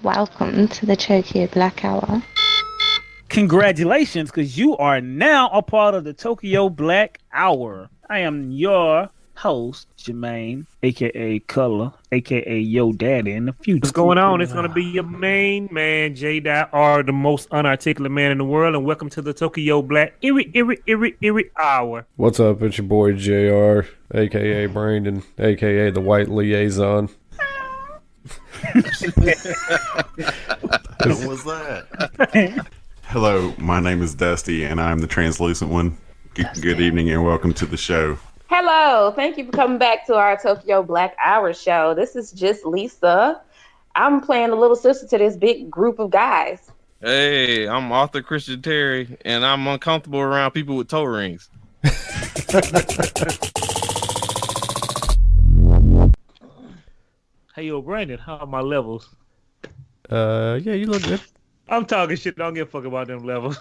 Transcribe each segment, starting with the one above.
Welcome to the Tokyo Black Hour. Congratulations, because you are now a part of the Tokyo Black Hour. I am your host, Jermaine, aka Color, aka Yo Daddy in the future. What's going on? It's going to be your main man, J.R., the most unarticulate man in the world, and welcome to the Tokyo Black Hour. What's up? It's your boy JR, aka Brandon, aka the White Liaison. What was that? Hello, my name is Dusty, and I'm the translucent one. Good evening, and welcome to the show. Hello, thank you for coming back to our Tokyo Black Hour show. This is just Lisa. I'm playing the little sister to this big group of guys. Hey, I'm Arthur Christian Terry, and I'm uncomfortable around people with toe rings. Hey, yo, Brandon, how are my levels? Yeah, you look good. I'm talking shit. Don't give a fuck about them levels.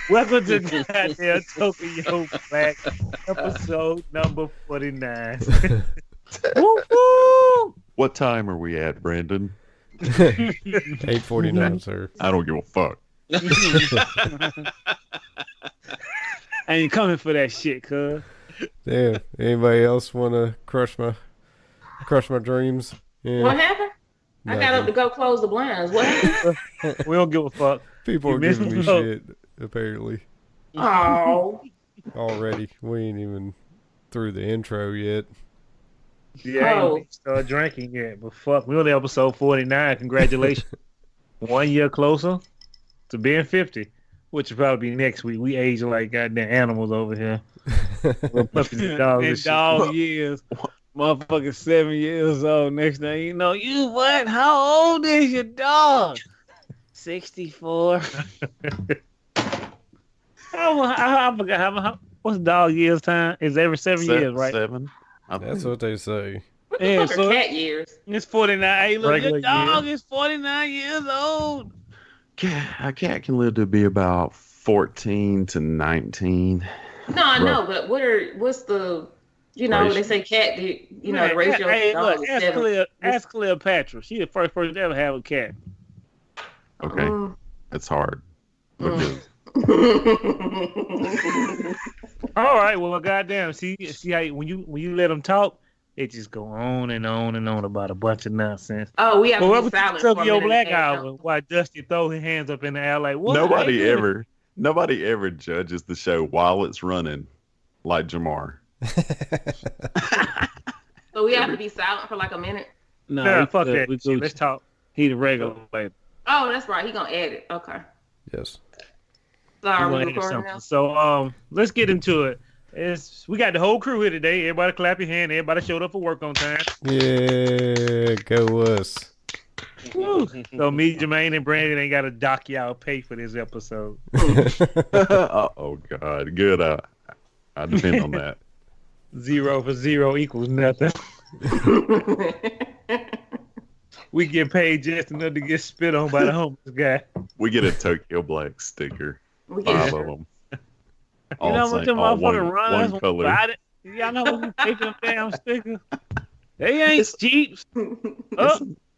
Welcome to goddamn Tokyo Black, episode number 49. Woo-hoo! What time are we at, Brandon? 8:49, sir. I don't give a fuck. I ain't coming for that shit, cuz. Damn. Anybody else want to crush my dreams? Yeah. What happened? I got up to go close the blinds. What happened? We don't give a fuck. People are giving me shit, apparently. Oh. Already. We ain't even through the intro yet. Yeah, I ain't even started drinking yet, but fuck, we on episode 49. Congratulations. 1 year closer to being 50, which will probably be next week. We age like goddamn animals over here. We're puppies and dogs. In dog years. Motherfucker 7 years old. Next thing you know, you what? How old is your dog? 64. I forgot how what's dog years time? It's every 7 years, right? 7. That's what they say. What the Yeah, fuck so are cat years? it's 49. Hey, look, Regular your dog is 49 years old. A cat can live to be about 14 to 19. No, I know, but what's the, they say cat, the ratio Hey, of dogs look, is 7. ask Cleopatra. She the first person to ever have a cat. Okay, it's hard. Because All right, well, goddamn. See how when you let them talk, they just go on and on and on about a bunch of nonsense. Oh, we have Well, to be welcome silent to for a Tokyo minute. Black Hour. Why Dusty throw his hands up in the air like what? nobody ever judges the show while it's running, like Jamar. So we have to be silent for like a minute. No, fuck that. We Shit, let's talk. He the regulator. Oh, that's right. He gonna add it. Okay. Yes. Sorry, We we gonna add recording something. now. So let's get into it. We got the whole crew here today. Everybody clap your hand. Everybody showed up for work on time. Yeah, go us. Woo. So me, Jermaine, and Brandon ain't got to dock y'all pay for this episode. Oh God, good. I depend on that. 0 for 0 equals nothing. We get paid just enough to get spit on by the homeless guy. We get a Tokyo Black sticker. We 5 get of them. You know what them motherfuckers run us one color. about it? Y'all know who pick them damn stickers? They ain't cheap.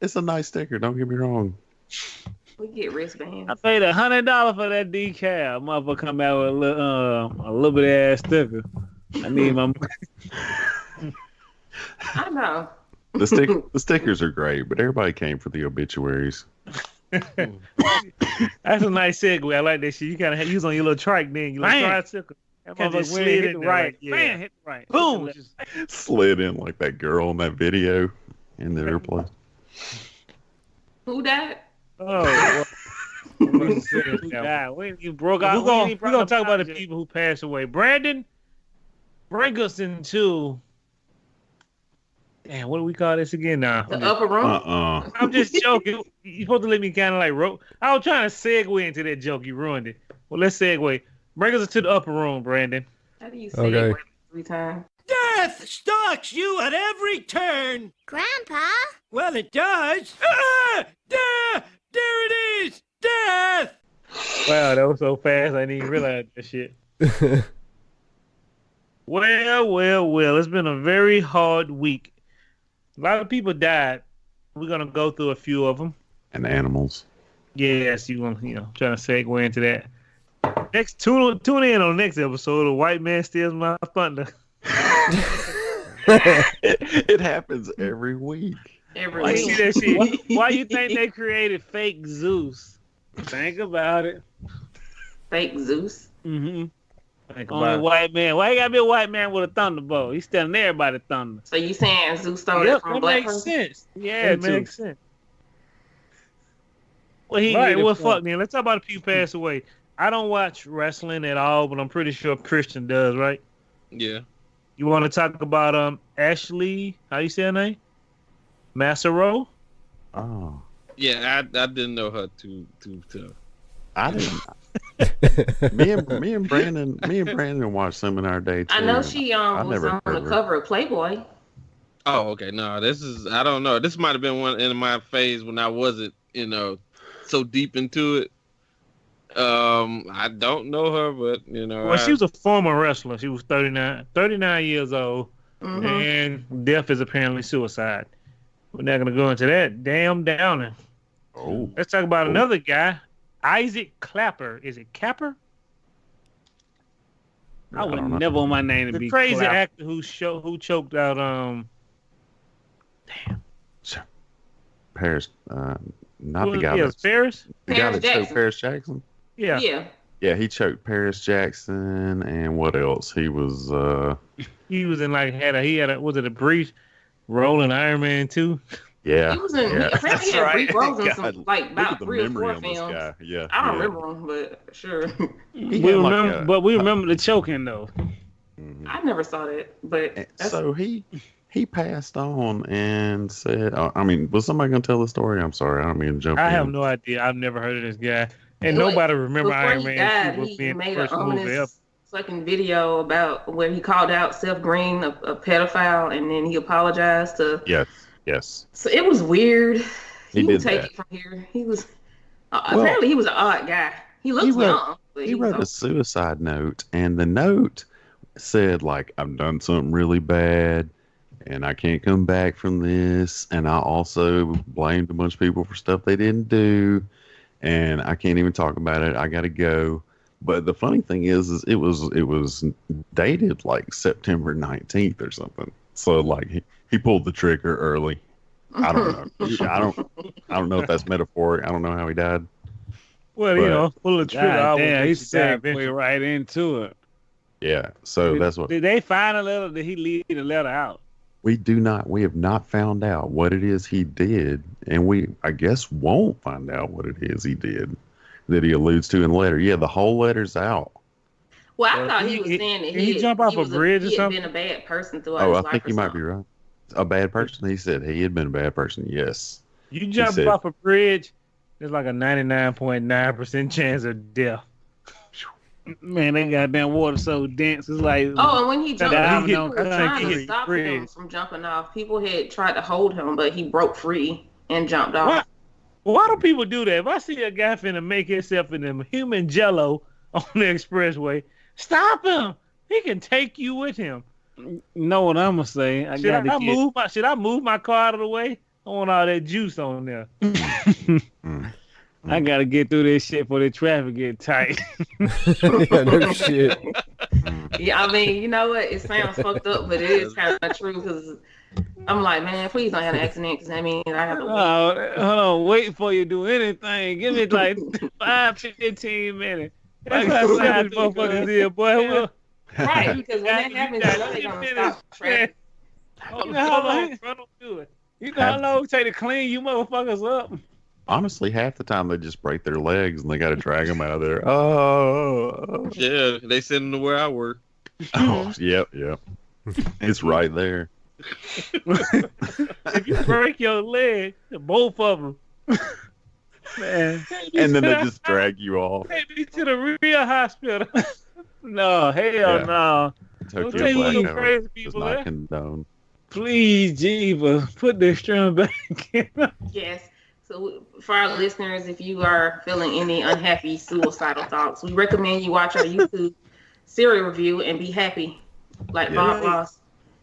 It's a nice sticker. Don't get me wrong. we get wristbands. I paid $100 for that decal. Motherfucker come out with a little bit of ass sticker. I need my I know. The stickers are great, but everybody came for the obituaries. That's a nice segue. I like that shit. You kind of use on your little trike then. You like tricycle. That Kinda motherfucker just slid hit in the there, right. like, yeah. Man, hit the right. Boom. Slid in like that girl in that video in the airplane. Who died? Oh, Who died? You broke out. we're gonna talk about the people who passed away. Brandon, bring us into. Damn, what do we call this again now? The upper room? I'm just joking. You're supposed to let me kind of like rope. I was trying to segue into that joke. You ruined it. Well, let's segue. Bring us to the upper room, Brandon. How do you say it 3 times? Death stalks you at every turn. Grandpa? Well, it does. Ah! There it is. Death. Wow, that was so fast. I didn't even realize that shit. Well. It's been a very hard week. A lot of people died. We're going to go through a few of them. and animals. Yes, you want trying to segue into that. Next, tune in on the next episode. A white man steals my thunder. It happens every week. Why you see that shit? Why you think they created fake Zeus? Think about it. Fake Zeus. Mm-hmm. Think about white man. Why you gotta be a white man with a thunderbolt? He's stealing everybody's thunder. So you saying Zeus stole it from a black person? That makes sense. Yeah, it makes sense. Well, fuck then. Let's talk about the people passed away. I don't watch wrestling at all, but I'm pretty sure Christian does, right? Yeah. You want to talk about Ashley? How you say her name? Massaro? Oh. Yeah, I didn't know her too tough. I didn't. me and Brandon watched some in our day too. I know she was on the cover of Playboy. Oh, okay. No, I don't know. This might have been one in my phase when I wasn't, so deep into it. I don't know her, but Well, she was a former wrestler. She was 39 years old, and death is apparently suicide. We're not gonna go into that. Damn downer. Oh. Let's talk about another guy, Isaac Clapper. Is it Capper? I would never want my name to be crazy Clapper. Actor who choked out Damn. Paris. Not the guy. Yeah, Paris. The guy that choked Paris Jackson. Yeah. Yeah, he choked Paris Jackson, and what else? He was. He was in was it a brief role in Iron Man 2? Yeah. He was in. Yeah. Apparently, he had brief roles in some about 3 or 4 films. Yeah. I don't remember him, but sure. We remember the choking though. Mm-hmm. I never saw that, but so he passed on and said, was somebody going to tell the story? I'm sorry. I don't mean to jump in. I have no idea. I've never heard of this guy. And nobody remember Iron Man 2 was being the first movie ever. Fucking video about where he called out Seth Green, a pedophile, and then he apologized to... Yes. So it was weird. He would did take that. it from here. He was... apparently he was an odd guy. He looks young. He wrote a suicide note, and the note said, I've done something really bad, and I can't come back from this, and I also blamed a bunch of people for stuff they didn't do, and I can't even talk about it. I got to go. But the funny thing is it was dated September 19th or something. So he pulled the trigger early. I don't know. I don't know if that's metaphoric. I don't know how he died. Well, pull the trigger. Damn, he segued right into it. Yeah. So that's what. Did they find a letter? Did he leave the letter out? We have not found out what it is he did, and we, I guess, won't find out what it is he did that he alludes to in the letter. Yeah, the whole letter's out. Well, I thought he was saying that he jump off a bridge or something. He had been a bad person throughout his life. I think you might be right. A bad person? He said he had been a bad person. Yes. You jump off a bridge, there's like a 99.9% chance of death. Man, that goddamn water so dense. It's like and when he jumped off, people were trying to stop him from jumping off. People had tried to hold him, but he broke free and jumped off. Why do people do that? If I see a guy finna make himself in a human jello on the expressway, stop him. He can take you with him. Know what I'm gonna say? Should I move my car out of the way? I want all that juice on there. I gotta get through this shit before the traffic get tight. No shit. Yeah, I mean, you know what? It sounds fucked up, but it is kind of true because I'm like, man, please don't have an accident because that means I have to wait. Hold on, wait before you do anything. Give me 5-15 minutes. That's how sad motherfuckers is, boy. Right, because when that happens, you know they're gonna stop traffic. You know how long it take to clean you motherfuckers up? Honestly, half the time they just break their legs and they got to drag them out of there. Oh. Yeah, they send them to where I work. Oh, yep. It's right there. If you break your leg, both of them, man. And then they just drag you off. Take me to the real hospital. No, no. Tokyo Black does not condone. Please, Jeeva, put this string back in. Yes. So for our listeners, if you are feeling any unhappy suicidal thoughts, we recommend you watch our YouTube serial review and be happy, like Bob Ross.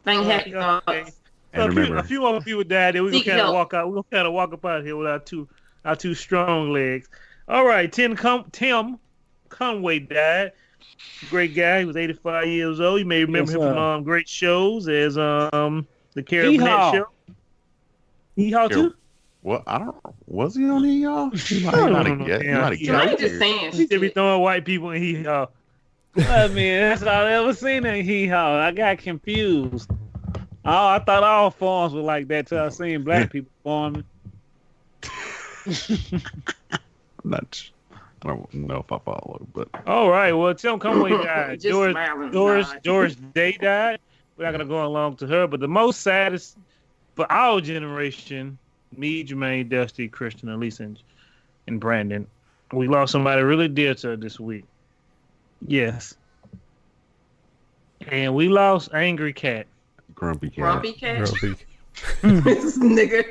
Think happy thoughts. And remember, a few other people died. Then we're gonna kind of walk out. We're gonna kind of walk up out of here with our two Our two strong legs. All right, Tim Conway died. Great guy. He was 85 years old. You may remember him from great shows as the Carol Burnett Show. Hee-haw too? Well, I don't know. Was he on Hee-haw? I'm just saying. He should be throwing white people in Hee-haw. I mean, that's all I ever seen in Hee-haw. I got confused. Oh, I thought all farms were like that till I seen black people farming. I don't know if I follow, but all right. Well, Tim Conway died. Doris Day died. We're not gonna go along to her, but the most saddest for our generation, me, Jermaine, Dusty, Christian, Elisa, and Brandon, we lost somebody really dear to us this week. Yes, and we lost Angry Cat. Grumpy Cat. Grumpy Cat. Grumpy. This nigga.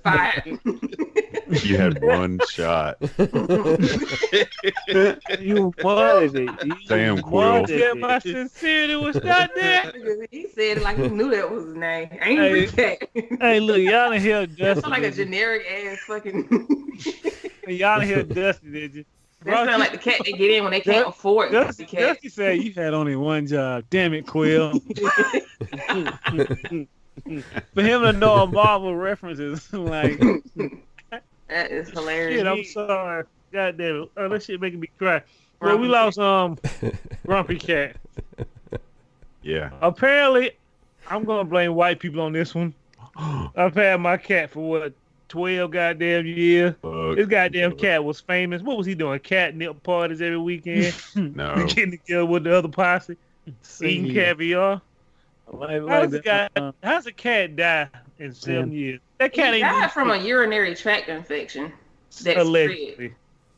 Fine. You had one shot. You was it. Damn Quill. Yeah, my sincerity was not there. He said it like he knew that was his name. Angry Cat. Hey, look, y'all didn't hear Dusty. Sound like a generic ass fucking. Y'all didn't hear Dusty, did you? That sound like the cat they get in when they can't afford Dusty, the cat. Dusty said you had only one job. Damn it, Quill. For him to know a Marvel references, like that is hilarious. Shit, I'm sorry. God damn it. Oh, that shit making me cry. Well, we lost Grumpy Cat. Yeah. Apparently, I'm gonna blame white people on this one. I've had my cat for what, 12 goddamn years. This goddamn cat was famous. What was he doing? Catnip parties every weekend. No. Getting together with the other posse, eating caviar. How's a cat die in 7 years? That cat he died from a urinary tract infection. That's allegedly.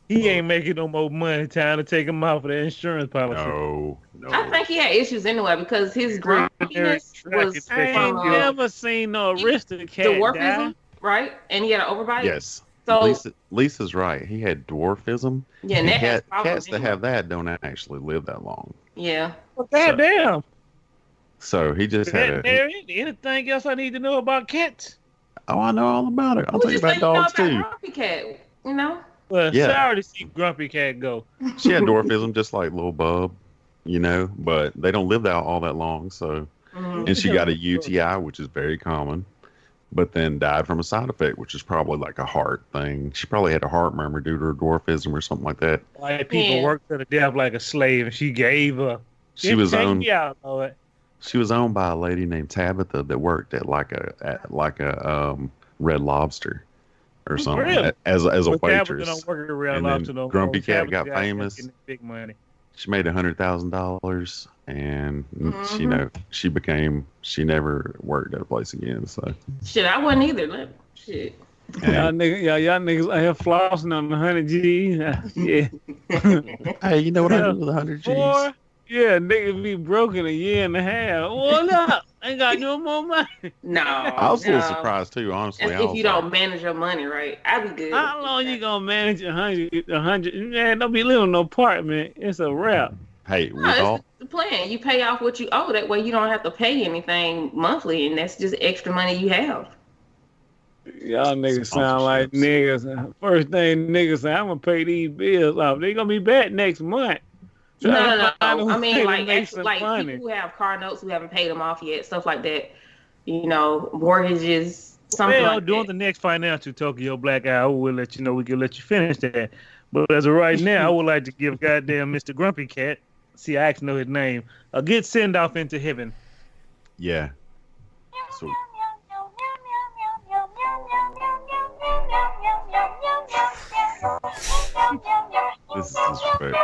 He ain't making no more money. Time to take him out for the insurance policy. No. I think he had issues anyway because his grumpiness was I ain't never seen no Aristocat dwarfism, right? And he had an overbite. Yes. So Lisa's right. He had dwarfism. Yeah, and cats that have that don't actually live that long. Yeah. Well, goddamn. So he just had anything else I need to know about cats? Oh, I know all about it. I'll tell you about dogs too. Grumpy Cat, you know? Well, sorry to see Grumpy Cat go. She had dwarfism just like little Bub, you know, but they don't live all that long. So, and she got a UTI, which is very common, but then died from a side effect, which is probably like a heart thing. She probably had a heart murmur due to her dwarfism or something like that. Like people work to the death like a slave, and she gave up. She was owned by a lady named Tabitha that worked at like a Red Lobster or something, really? as a waitress. Don't work at Red and Lobster then Grumpy Cat got famous. Big money. She made $100,000, and she never worked at a place again. So shit, I wouldn't either. Shit. Y'all niggas out here flossing on the 100 G's. Yeah. Hey, you know what I do with 100 G's? Boy, yeah, niggas be broke in a year and a half. What up? Ain't got no more money. No. I was a little surprised too, honestly. If you don't manage your money right, I'd be good. How long you gonna manage 100? Man, don't be living in no apartment. It's a wrap. Hey, it's the plan. You pay off what you owe. That way you don't have to pay anything monthly, and that's just extra money you have. Y'all niggas sound like niggas. First thing niggas say, I'm gonna pay these bills off. They gonna be back next month. No. I mean, like people who have car notes who haven't paid them off yet, stuff like that. You know, mortgages, something like that. During the next financial Tokyo Black Hour, we'll let you know. We can let you finish that. But as of right now, I would like to give goddamn Mr. Grumpy Cat, see, I actually know his name, a good send off into heaven. Yeah. So. This is disrespectful.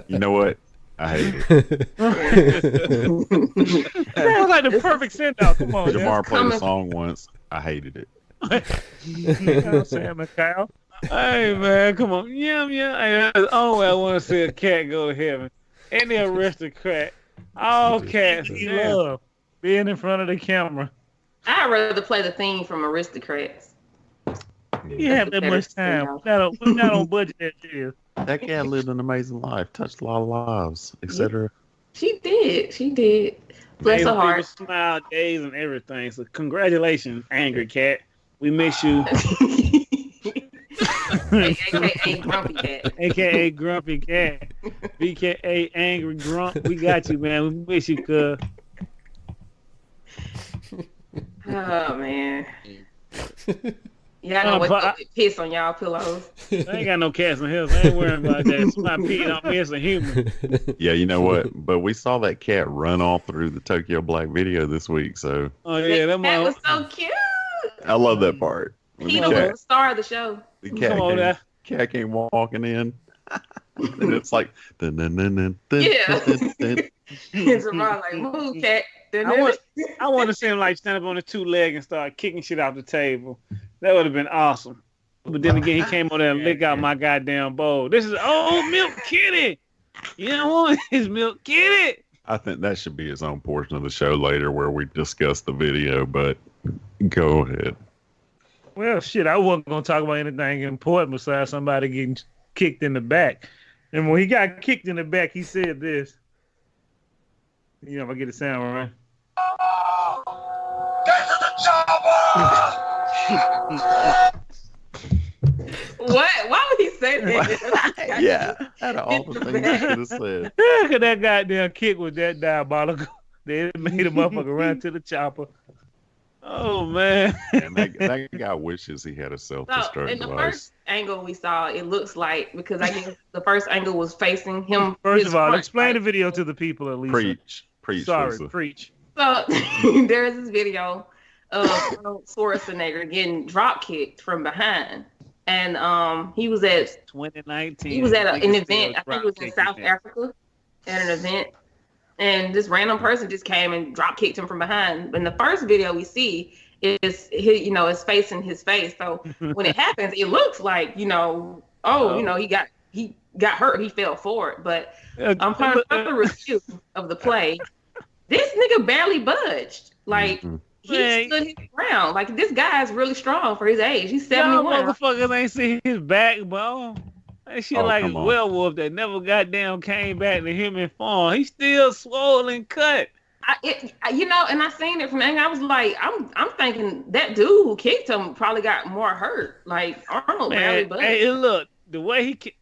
You know what? I hate it. That was like the perfect send off. Come on. Jamar played a song once. I hated it. You know what I'm saying, Mikhail? Hey man, come on. Yeah. Oh, I want to see a cat go to heaven. And the aristocrat. All cats. He love being in front of the camera. I'd rather play the theme from Aristocrats. You have that much time. Not on budget that year. That cat lived an amazing life, touched a lot of lives, etc. She did. Bless Made her people heart. smile days and everything. So congratulations, Angry Cat. We miss you. AKA Grumpy Cat. AKA Grumpy Cat. BKA Angry Grump. We got you, man. We miss you, cuz. Oh man. Y'all know what piss on y'all pillows. I ain't got no cats in here, so I ain't worrying about that. Somebody peeing on me as a human. Yeah, you know what? But we saw that cat run all through the Tokyo Black video this week, so. Oh yeah, That was so cute. I love that part. He was the star of the show. The cat came walking in. And it's like, dun, dun, dun, dun, dun, Yeah. dun, dun, dun. It's like, move, cat. I want to see him like stand up on his two legs and start kicking shit off the table. That would have been awesome. But then again, he came over there and licked out my goddamn bowl. This is old milk kitty. You don't want his milk kitty. I think that should be his own portion of the show later where we discuss the video, but go ahead. Well, shit, I wasn't going to talk about anything important besides somebody getting kicked in the back. And when he got kicked in the back, he said this. You know, if I get the sound right. Get to the chopper! What? Why would he say that? Yeah, out of all the things I should have said. Because that goddamn kick was that diabolical. They made a motherfucker run to the chopper. Oh, man. And that guy wishes he had a self-destruct So, in the device. first angle we saw, it looks like, because I guess the first angle was facing him. First his of all, front, explain right? the video to the people at least. Preach, Sorry, Lisa. preach. So there's this video of Arnold Schwarzenegger getting drop kicked from behind, and he was at 2019. He was at an event. I think it was in South Africa at an event, and this random person just came and drop kicked him from behind. In the first video we see is it's facing his face. So when it happens, it looks like he got hurt. He fell forward, but I'm part of the review of the play. This nigga barely budged. Like, he stood his ground. Like, this guy is really strong for his age. He's 71. Y'all motherfuckers ain't see his backbone. That shit like a werewolf that never goddamn came back to human form. He's still swollen cut. And I seen it from the angle. I was like, I'm thinking that dude who kicked him probably got more hurt. Like, Arnold barely budged. Hey, look, the way he kicked.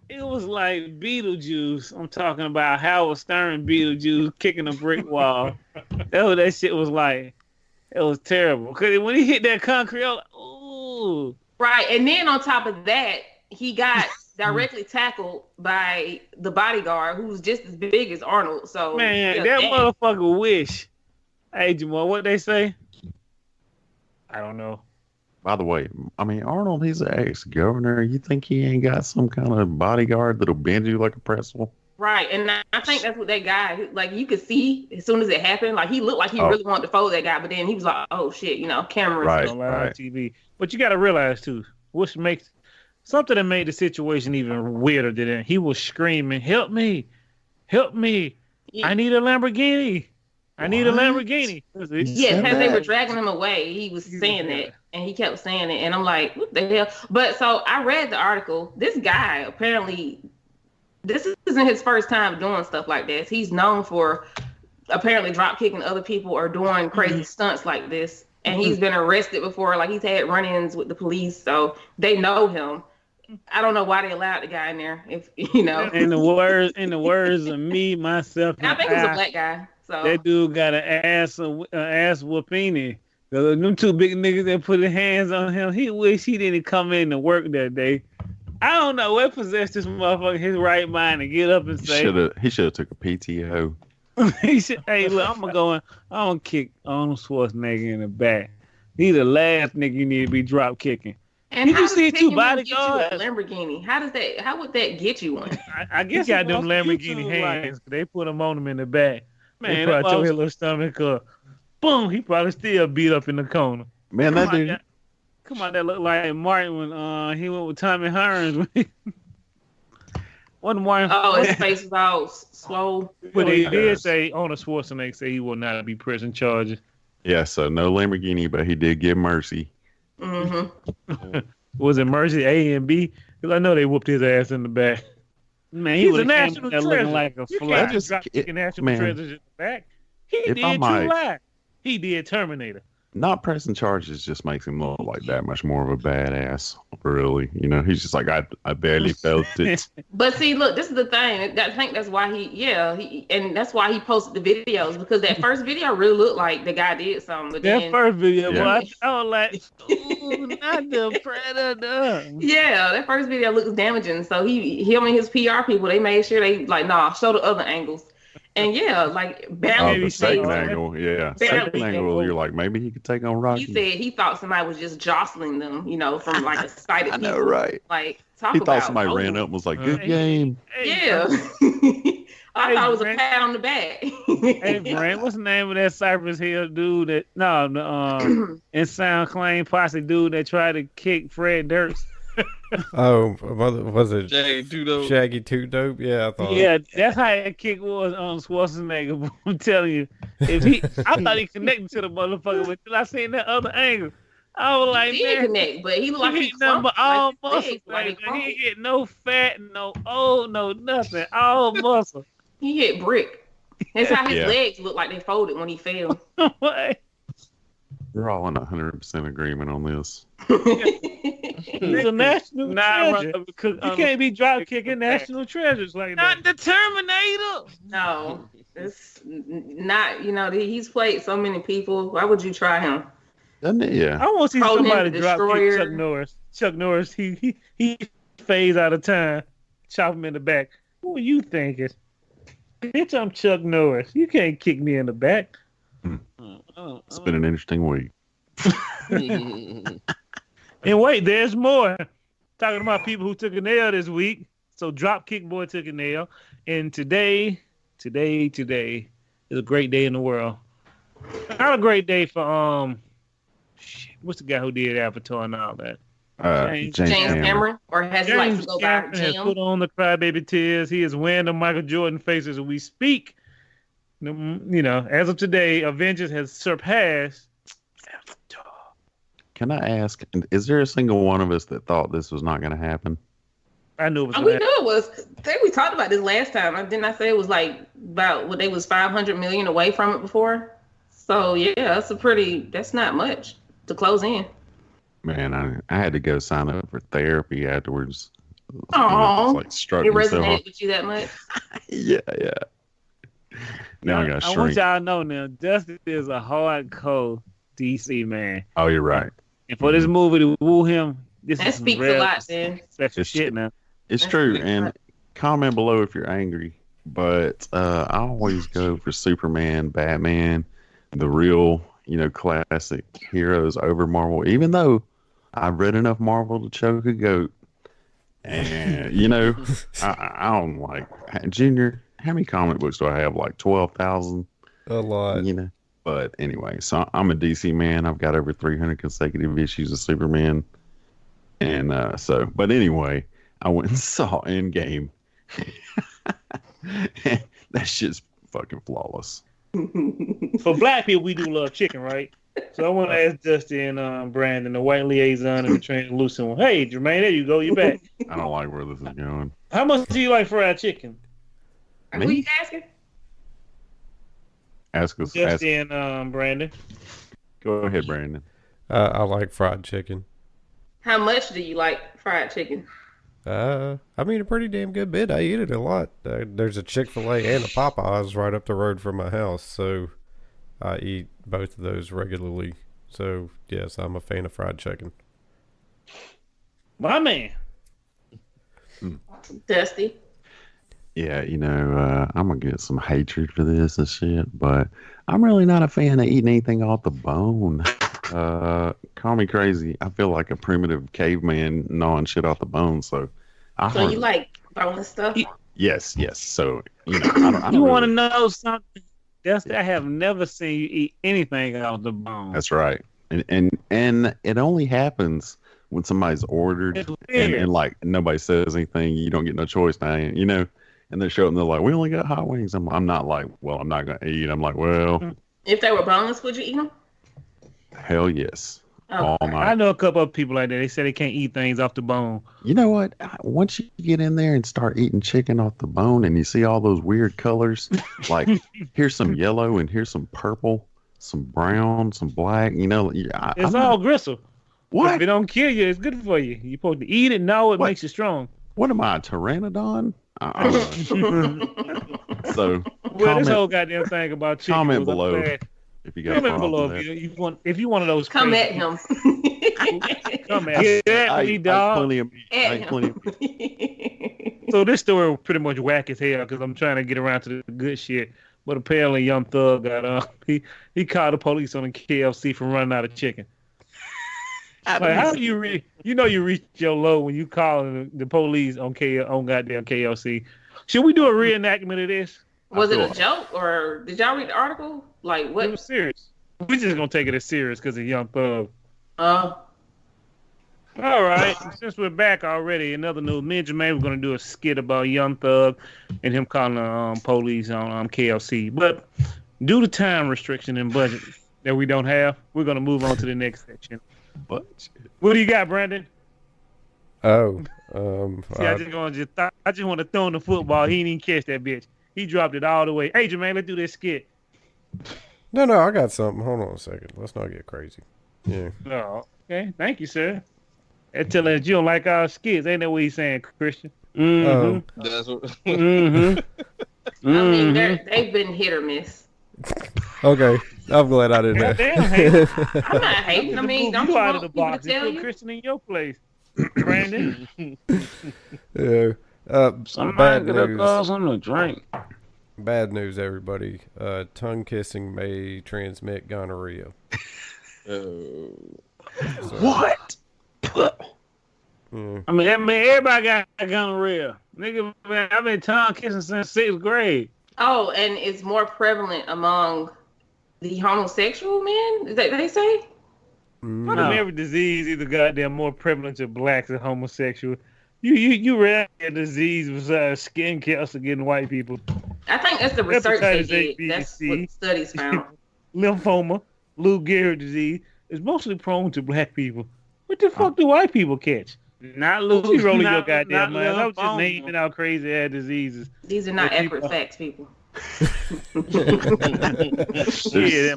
It was like Beetlejuice. I'm talking about Howard Stern Beetlejuice kicking a brick wall. That's what that shit was like. It was terrible. Because when he hit that concrete, I was like, ooh. Right. And then on top of that, he got directly tackled by the bodyguard who's just as big as Arnold. So man, that motherfucker wish. Hey, Jamal, what they say? I don't know. By the way, I mean, Arnold, he's an ex-governor. You think he ain't got some kind of bodyguard that'll bend you like a pretzel? Right, and I think that's what that guy, like, you could see as soon as it happened, like, he looked like he really wanted to fold that guy, but then he was like, oh, shit, cameras. On TV. But you got to realize, too, which makes something that made the situation even weirder than that. He was screaming, help me, help me. Yeah. I need a Lamborghini. I need a Lamborghini. Yes, as they were dragging him away, he was saying that, and he kept saying it, and I'm like, what the hell? But so I read the article. This guy, apparently, this isn't his first time doing stuff like this. He's known for apparently drop kicking other people or doing crazy stunts like this, and he's been arrested before. Like, he's had run-ins with the police, so they know him. I don't know why they allowed the guy in there. If In the words of me, myself, and I think it was a black guy. So that dude got an ass whooping. Them two big niggas that put their hands on him, he wish he didn't come in to work that day. I don't know what possessed this motherfucker his right mind to get up and say he should have took a PTO. He should. Hey, look, I'm gonna kick Arnold Schwarzenegger in the back. He's the last nigga you need to be drop kicking. And did you see two bodyguards? Lamborghini. How would that get you one? I guess he got them Lamborghini hands. They put them on him in the back. Man, they probably told his little stomach up. Boom, he probably still beat up in the corner. Man, that dude. Come on, that looked like Martin when he went with Tommy Hearns. Wasn't Martin? Oh, his face was all swole. But he did say, Arnold Schwarzenegger say he will not be pressing charges. Yeah, so no Lamborghini, but he did get mercy. Mm-hmm. Was it mercy A and B? Because I know they whooped his ass in the back. Man, he's a national treasure. Looking like a fly. National treasure in the back. He If I did might- True Lie. He did Terminator. Not pressing charges just makes him look like that much more of a badass. Really, he's just like I barely felt it. But see, look, this is the thing. I think that's why and that's why he posted the videos, because that first video really looked like the guy did something. But That then, first video, Yeah. boy, I was like, ooh, not the Predator. yeah, that first video looks damaging. So him and his PR people, they made sure they like, nah, show the other angles. And yeah, like Oh, barely. the second Barely. angle, yeah. Barely. Second angle, you're like, maybe he could take on Rocky. He said he thought somebody was just jostling them, from like excited I know, people. right? Like talk He about. thought somebody ran up and was like, good Hey. game. Yeah. I Hey, thought it was a Brent. pat on the back. Hey, Brent, what's the name of that Cypress Hill dude the Insane Claim Posse dude that tried to kick Fred Durst? Oh, was it Jay Tudo. Shaggy Two Dope? Yeah, I thought. Yeah, that's how that kick was on Schwarzenegger. I'm telling you, I thought he connected to the motherfucker, but till I seen that other angle, I was like, He didn't man, connect, but he looked like he he hit nothing but all crumpled, like his muscle. legs, like Like, he crumpled. he hit no fat, no no nothing, all muscle. He hit brick. That's how his Yeah. legs looked like they folded when he fell. What? We're all in 100% agreement on this. He's a national treasure. You You can't be drop kicking national treasures like that. Not the Terminator. No, it's not. He's played so many people. Why would you try him? Doesn't it? Yeah. I want to see Conan somebody the drop kick Destroyer. Chuck Norris. Chuck Norris, he fades out of time. Chop him in the back. Who are you thinking? Bitch, I'm Chuck Norris. You can't kick me in the back. It's been an interesting week. And wait, there's more. Talking about people who took a nail this week. So Dropkick Boy took a nail. And today is a great day in the world. Not a great day for what's the guy who did Avatar and all that? James James Cameron. Cameron, or has he like James to go by Cameron has Jim? put on the crybaby tears. He is wearing the Michael Jordan faces as we speak. As of today, Avengers has surpassed Avatar. Can I ask, is there a single one of us that thought this was not going to happen? I knew it was Oh, we gonna knew it was. I think we talked about this last time. Didn't I say it was like about what they was 500 million away from it before? So yeah, that's not much to close in. Man, I had to go sign up for therapy afterwards. Aw, It's like struck It me so resonated hard. with you that much? Yeah. Now I got I want shrink. y'all to know now, Dustin is a hardcore DC man. Oh, you're right. And for this movie to woo him, this That is some speaks a rare lot, then. special It's- shit now. It's That's true. pretty And hot. comment below if you're angry. But I always go for Superman, Batman, the real, classic heroes over Marvel. Even though I've read enough Marvel to choke a goat. And, I don't like Junior. How many comic books do I have? Like 12,000? A lot. But anyway, so I'm a DC man. I've got over 300 consecutive issues of Superman. And but anyway, I went and saw Endgame. That shit's fucking flawless. For black people, we do love chicken, right? So I want to ask Dustin and Brandon, the white liaison and the translucent one. Hey, Jermaine, there you go. You're back. I don't like where this is going. How much do you like fried chicken? Who you asking? Ask us. Dustin and Brandon. Go ahead, Brandon. I like fried chicken. How much do you like fried chicken? I mean, a pretty damn good bit. I eat it a lot. There's a Chick-fil-A and a Popeyes right up the road from my house, so I eat both of those regularly. So, yes, I'm a fan of fried chicken. My man. Dusty. Yeah, I'm gonna get some hatred for this and shit, but I'm really not a fan of eating anything off the bone. Call me crazy. I feel like a primitive caveman gnawing shit off the bone. So, So you like boneless stuff? Yes. So I don't You want to really- know something? Dustin, I have never seen you eat anything off the bone. That's right, and it only happens when somebody's ordered It's weird. and like nobody says anything. You don't get no choice now, And they show up and they're like, "We only got hot wings." I'm not like, "Well, I'm not gonna eat." I'm like, "Well, If they were boneless, would you eat them? hell yes." all night. I know a couple of people like that. They say they can't eat things off the bone. You know what? Once you get in there and start eating chicken off the bone and you see all those weird colors, like here's some yellow and here's some purple, some brown, some black, It's all gristle. What? If it don't kill you, it's good for you. You're supposed to eat it. No, it makes you strong. What am I, a pteranodon? So, well, this whole goddamn thing about chicken. Comment below if you got comment below if you one of those. Come crazy at him. Come at me, dog. So this story was pretty much whack as hell because I'm trying to get around to the good shit. But apparently, Young Thug got he called the police on the KFC for running out of chicken. Like, how do you you reach your low when you call the police on goddamn KLC? Should we do a reenactment of this? Was it a joke or did y'all read the article? Like what? It was serious. We just gonna take it as serious because of Young Thug. All right. Since we're back already, another news. Me and Jermaine were gonna do a skit about Young Thug and him calling the police on KLC, but due to time restriction and budget that we don't have, we're gonna move on to the next section. But what do you got, Brandon? Oh, see, I just want to throw in the football. He didn't even catch that bitch. He dropped it all the way. Hey, Jermaine, let's do this skit. No, I got something. Hold on a second. Let's not get crazy. Yeah. Oh, okay. Thank you, sir. That telling us you don't like our skits. Ain't that what he's saying, Christian? Mm-hmm. That's what. Mm-hmm. I mean, they've been hit or miss. Okay, I'm glad I didn't. I'm not hating. I mean, don't you out of want the people box. to tell Put you? Christian in your place, Brandon. Yeah. Somebody could have called something to drink. Bad news, everybody. Tongue kissing may transmit gonorrhea. what? I mean, everybody got gonorrhea. Nigga, man, I've been tongue kissing since 6th grade. Oh, and it's more prevalent among the homosexual men, they say? What if every disease either goddamn more prevalent to blacks or homosexual? You rarely get a disease besides skin cancer getting white people. I think that's the research they did. B, That's C, what the studies found. Lymphoma, Lou Gehrig disease is mostly prone to black people. What the fuck do white people catch? Not Lou. You rolling your goddamn mind. I was just naming out crazy ass diseases. These are not accurate facts, people. Shit,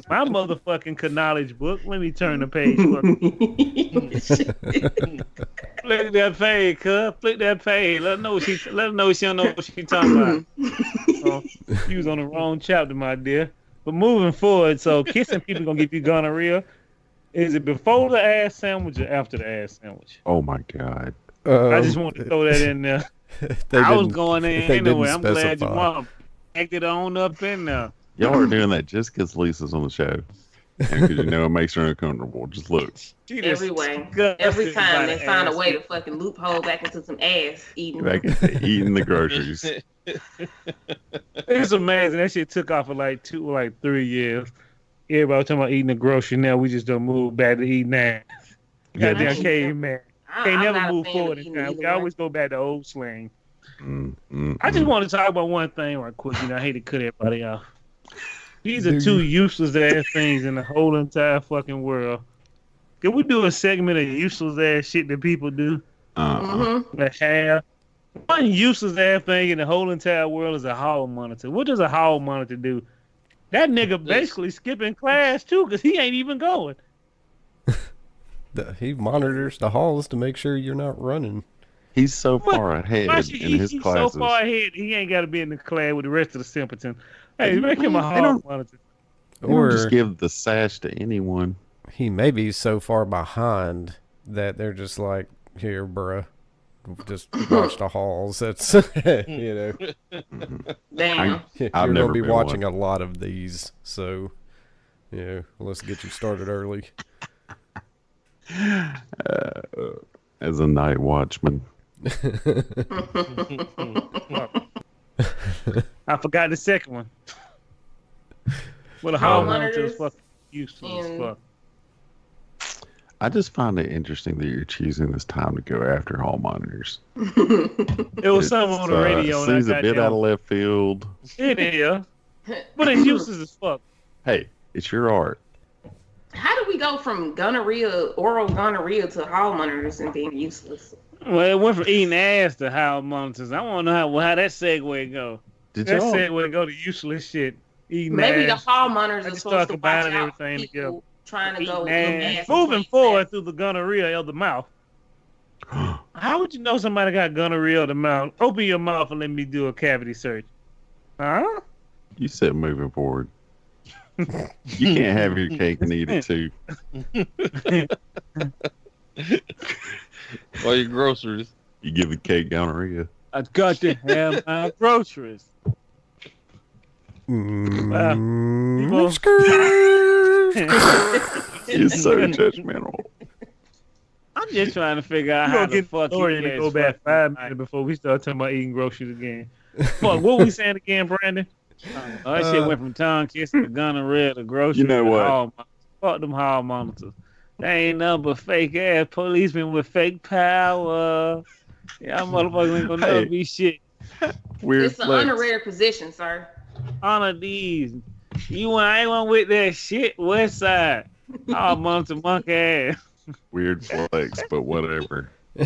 my motherfucking knowledge book. Let me turn the page. Flick that page, cuz. Flick that page. Let her know she don't know what she talking about. You was on the wrong chapter, my dear. But moving forward, so kissing people gonna give you gonorrhea. Is it before the ass sandwich or after the ass sandwich? Oh my god! I just wanted to throw that in there. I was going in anyway. I'm glad your mom backed it on up in there. Y'all are doing that just because Lisa's on the show, and because it makes her uncomfortable. Just look. Every way, every time they find a way to fucking loophole back into some ass eating. Back into eating the groceries. It's amazing. That shit took off for like 3 years. Everybody talking about eating the grocery. Now we just don't move back to eating ass. Goddamn caveman. Can't never move forward in time. We always go back to old slang. I just want to talk about one thing right quick. I hate to cut everybody off. These are two useless ass things in the whole entire fucking world. Can we do a segment of useless ass shit that people do? That have one useless ass thing in the whole entire world is a hall monitor. What does a hall monitor do? That nigga basically skipping class too because he ain't even going. He monitors the halls to make sure you're not running. He's so far ahead in his he's classes. So far ahead, he ain't got to be in the class with the rest of the simpletons. Hey, make him a hall monitor. Or just give the sash to anyone. He may be so far behind that they're just like, here, bruh. Just watch the halls. That's Damn. You're gonna be watching a lot of these, so let's get you started early. As a night watchman. I forgot the second one. Well, the hall monitor is fucking useless as fuck. I just find it interesting that you're choosing this time to go after hall monitors. It was something on the radio. Seems a bit out of left field. It is. But it's useless as fuck. Hey, it's your art. How do we go from oral gonorrhea to hall monitors and being useless? Well, it went from eating ass to hall monitors. I want to know how that segue go. That segue go to useless shit. Eating Maybe ass. the hall monitors I are just supposed start to watch combining out everything people together. trying to go Eating eat ass. ass. Moving forward through the gonorrhea of the mouth. How would you know somebody got gonorrhea of the mouth? Open your mouth and let me do a cavity search. Huh? You said moving forward. You can't have your cake and eat it too. Or your groceries. You give the cake gonorrhea. I got to have my groceries. It's so judgmental. I'm just trying to figure out We're how gonna the get fuck story you to guys go back fucking 5 like- minutes before we start talking about eating groceries again. Fuck, what we saying again, Brandon? Oh, that shit went from tongue kissing to gonorrhea to groceries. You know to what? hall monitors. Fuck them hall monitors. They ain't nothing but fake ass policemen with fake power. Y'all motherfuckers ain't gonna never Hey. be shit. Weird It's an flex. honorary position, sir. Honor these. I ain't one with that shit. West side. Hall monitor monkey ass. Weird flex, but whatever. Hey,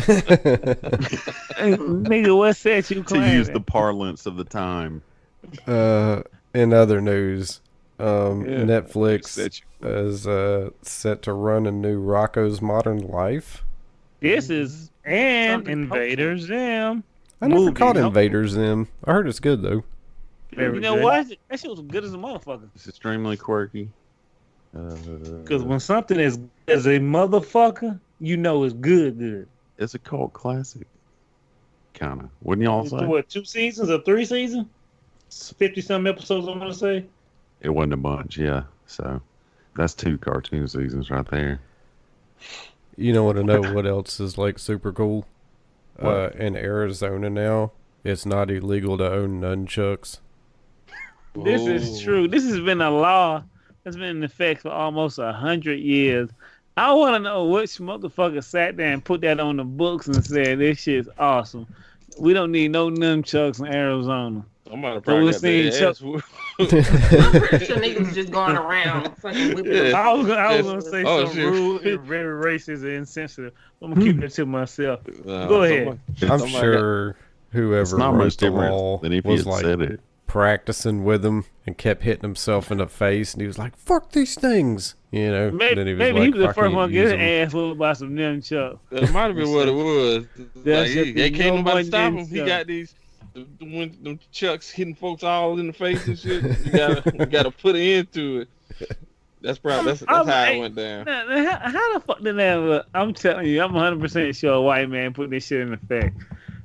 nigga, what set you To claiming? use the parlance of the time. In other news, Netflix Set you- is set to run a new Rocco's Modern Life. This is and Something Invader Zim. I never Movie, caught huh? Invaders Zim. I heard it's good though. Very You know good. what? That shit was good as a motherfucker. It's extremely quirky. Because when something is a motherfucker, you know it's good. It's a cult classic. Kind of. Wouldn't y'all say? What, 2 seasons or 3 seasons? 50-some episodes, I'm going to say. It wasn't a bunch, yeah. So that's 2 cartoon seasons right there. You know what? I know what else is like super cool. What? In Arizona now, it's not illegal to own nunchucks. This is true. This has been a law that's been in effect for almost 100 years. I want to know which motherfucker sat there and put that on the books and said this shit's awesome. We don't need no nunchucks in Arizona. Somebody So probably we're got seeing their Chuck- ass whooped. I'm pretty sure niggas just going around fucking whipping them. I was going to say Oh, something shit. rude, very racist and insensitive. I'm going to keep it to myself. Go Go ahead. I'm sure It's whoever not wrote much the different law than if he was had like said it. practicing with him and kept hitting himself in the face, and he was like, "Fuck these things," you know. Maybe, then he was maybe like, he was the "Fuck first it, one to use get his 'em." ass whooped by some nunchucks. That might have been what it was. That's Like, just they the can't no nobody one stop him. didn't He stop. got these when them chucks hitting folks all in the face and shit. You gotta put an end to it. That's how it went down. Now, how the fuck did that look? I'm telling you, I'm 100% sure a white man put this shit in effect.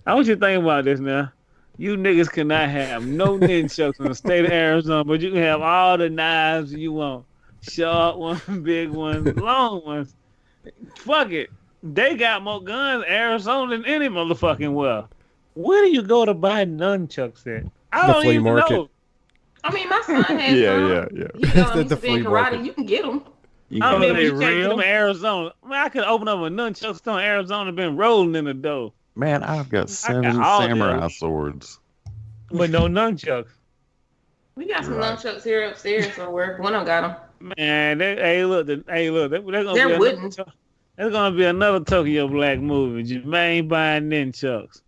I want you to think about this now. You niggas cannot have no nunchucks in the state of Arizona, but you can have all the knives you want. Short ones, big ones, long ones. Fuck it. They got more guns in Arizona than any motherfucking well. Where do you go to buy nunchucks at? I The don't flea even market. know. I mean, my son has Yeah, some. yeah. He The used to be in flea karate. market. You can get them. You I can mean, they you can't get real? them in Arizona. I mean, I could open up a nunchuck store in Arizona and been rolling in the dough. Man, I've got 7 all samurai them. swords. But no nunchucks. We got some Right. nunchucks here upstairs somewhere. One of them got them. Man, they're gonna They're be wooden. There's gonna be another Tokyo Black movie. Jermaine buying nunchucks.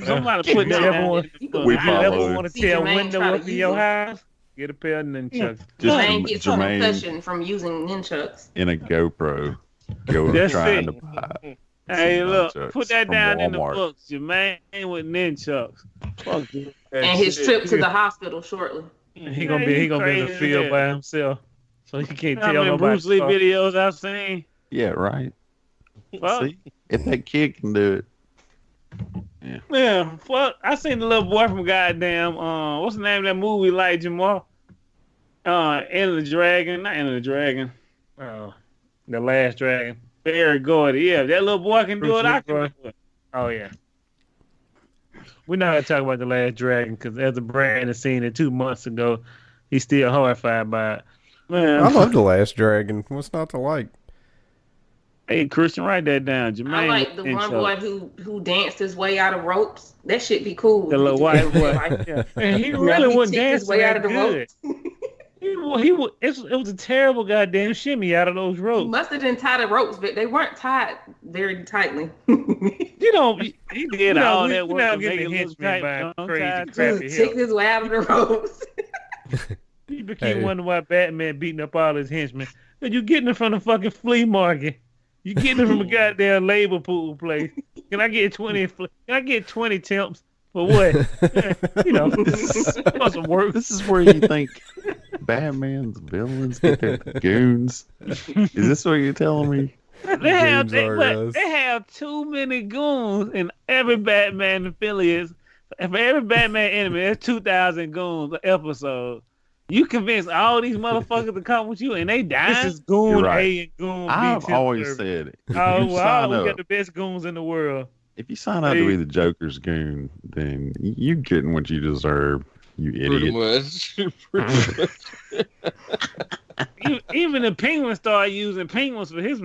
Somebody put that Everyone- out. You can We If you buy ever follow. want to See tear a Jermaine window try to up in use your them. house, get a pair of nunchucks. Just Jermaine gets a Jermaine concussion from using nunchucks. in a GoPro. Go That's trying it. to buy. Hey, some look, nunchucks put that from down in the Walmart. books. Jermaine with nunchucks. Fuck you. That And his shit. trip to the hospital shortly. He gonna be in the Crazy field as by hell. himself, so he can't How tell many nobody. Bruce Lee stuff. videos I've seen? Yeah, right. Fuck. See, if that kid can do it, Yeah, fuck. I seen the little boy from goddamn, what's the name of that movie like, Jamal? Enter the Dragon. Not Enter the Dragon. Oh, the Last Dragon. Barry Gordy. Yeah, if that little boy can do Bruce it, I Lee, can bro. do it. Oh yeah. We're not gonna talk about the Last Dragon because as a brand has seen it 2 months ago, he's still horrified by it. Man, I love The Last Dragon. What's not to like? hey, Christian, write that down. Jermaine I like the with one nunchucks. boy who danced his way out of ropes. That shit be cool. The little white boy. Like, Yeah. And he Now really he wasn't cheated his dancing way that out of the good. ropes. It was a terrible goddamn shimmy out of those He ropes. must have been tied the ropes, but they weren't tied very tightly. You know, He did all that work now to make getting it the look henchman tight. by crazy He crappy kicked help. his way out of the ropes. People keep Hey. wondering why Batman beating up all his henchmen. But you getting it from the fucking flea market. You getting it from a goddamn labor pool place. Can I get 20? Can I get 20 temps for what? You know, for some work. This is where you think Batman's villains get their goons. Is this what you're telling me? Goons are us. They have too many goons in every Batman affiliates. For every Batman enemy, there's 2,000 goons an episode. You convince all these motherfuckers to come with you, and they die. This is Goon You're right. A and Goon B. I've temp always service. said it. If Oh, you well, sign we up, got the best goons in the world. if you sign up to be the Joker's goon, then you getting what you deserve. You Pretty idiot. much. Even the Penguin started using penguins for his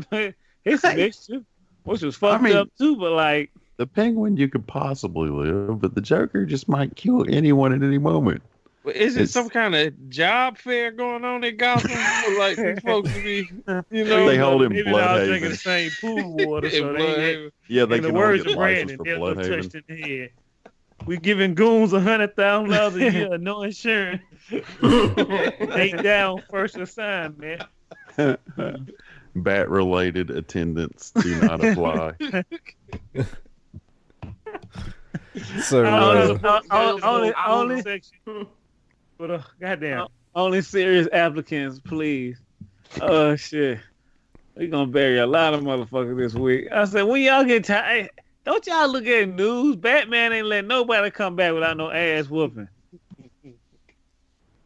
mixture, which was fucked mean- up too. But like, The Penguin, you could possibly live, but the Joker just might kill anyone at any moment. But is it It's- some kind of job fair going on in Gotham? For, like these folks to be, you know, They hold him Maybe they're all Bloodhaven. drinking the same pool water, in so they Bloodhaven. Yeah, they in the can only words get of license Brandon, for they're no Bloodhaven. touched in the head. We giving goons $100,000 a year, no insurance. Ain't down first assignment. Bat-related attendants do not apply. So Only section. But goddamn. only serious applicants, please. Oh shit, we gonna bury a lot of motherfuckers this week. I said, when y'all get tired, don't y'all look at news? Batman ain't let nobody come back without no ass whooping.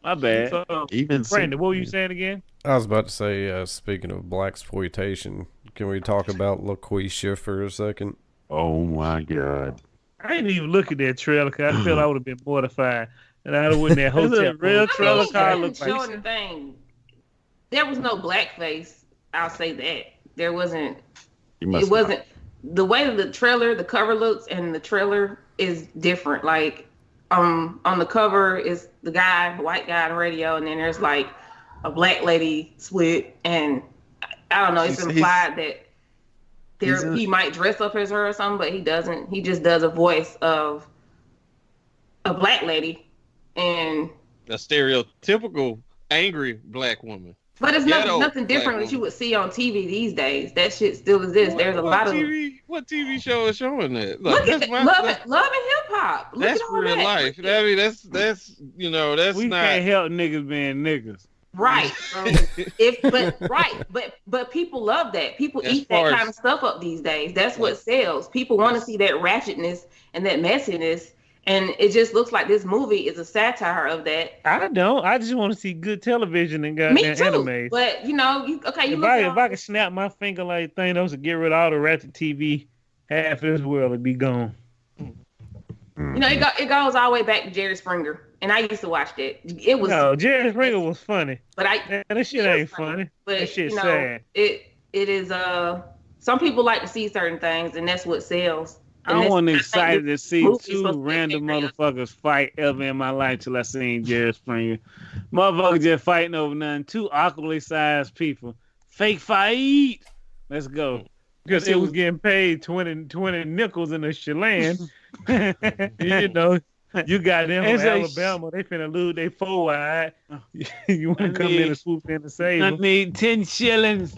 My bad. So, Even Brandon, what were you Superman. saying again? I was about to say, speaking of blaxploitation, can we talk about LaQuisha for a second? Oh my God. I didn't even look at that trailer because I felt I would have been mortified. And I would in that Is it hotel. a real trailer They car didn't look show like? anything. There was no blackface. I'll say that. There wasn't. You must It wasn't. The way that the trailer, the cover looks, and the trailer is different. Like, on the cover is the guy, white guy on the radio, and then there's like a black lady with, and I don't know. It's He's- implied that he's in- he might dress up as her or something, but he doesn't. He just does a voice of a black lady, and A stereotypical angry black woman. but it's Ghetto nothing different black that you woman. would see on TV these days. That shit still exists. There's a lot of What TV show is showing that? look at that's that. Love and hip hop. Look That's at all real that. life. I mean, that's you know, that's We not. can't help niggas being niggas. Right. But people love that. People As eat far that as- kind of stuff up these days. That's what sells. People want to see that ratchetness and that messiness. And it just looks like this movie is a satire of that. I don't. I just want to see good television and Me goddamn too. anime. But you know, you look If at I could snap my finger like Thanos and get rid of all the ratchet TV, half of this world would be gone. it goes all the way back to Jerry Springer, and I used to watch that. It was, No, Jerry Springer was funny. but I Man, that shit It was ain't funny. But That shit's you know, sad. it is some people like to see certain things, and that's what sells. And I that's- wasn't I think excited this to see movie is two supposed to be random different. motherfuckers fight ever in my life till I seen Jerry Springer. Motherfuckers just fighting over nothing. Two awkwardly sized people. Fake fight. Let's go. Because it was getting paid 20 nickels in a shilling. You know, you got them from It's a Alabama. They finna lose they 4 wide. You want to come in and swoop in and save I them. need 10 shillings.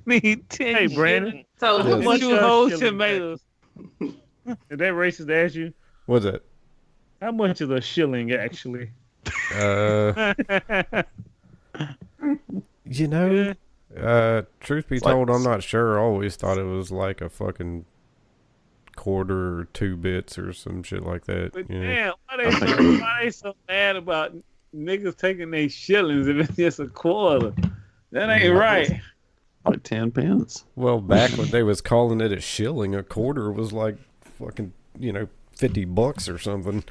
Need 10 Hey, Brandon. So Yes. What you What's hold your shilling tomatoes? Is that racist to ask you? What's that? How much is a shilling, actually? You know, truth be told, I'm not sure. I always thought it was like a fucking quarter or 2 bits or some shit like that. But You know? damn, why they so mad about niggas taking their shillings if it's just a quarter? That ain't right. Like 10 pence. Well, back when they was calling it a shilling, a quarter was like fucking, $50 or something.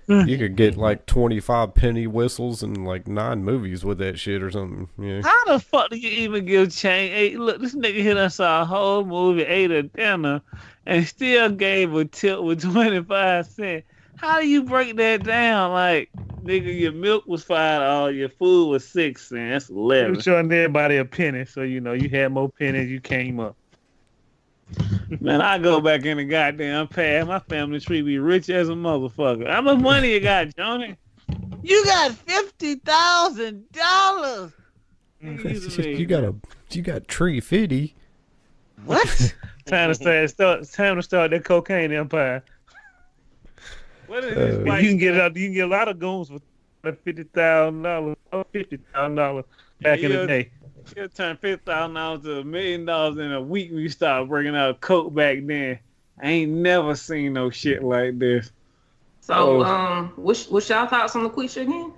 You could get like 25 penny whistles and like 9 movies with that shit or something. Yeah. How the fuck do you even give change? Hey, look, this nigga hit us a whole movie, ate a dinner, and still gave a tip with 25 cents. How do you break that down? Like, nigga, your milk was $5, your food was 6 cents, They 11. were showing everybody a penny, so you know you had more pennies. You came up. Man, I go back in the goddamn past. My family tree be rich as a motherfucker. How much money you got, Johnny? You got $50,000. You got tree 50. What? Time to start that cocaine empire. What is this? You can get it out. You can get a lot of goons for $50,000 or $50,000 back in the day. You turn $50,000 to $1 million in a week. We start bringing out coke back then. I ain't never seen no shit like this. So, what's y'all thoughts on the Quisha again?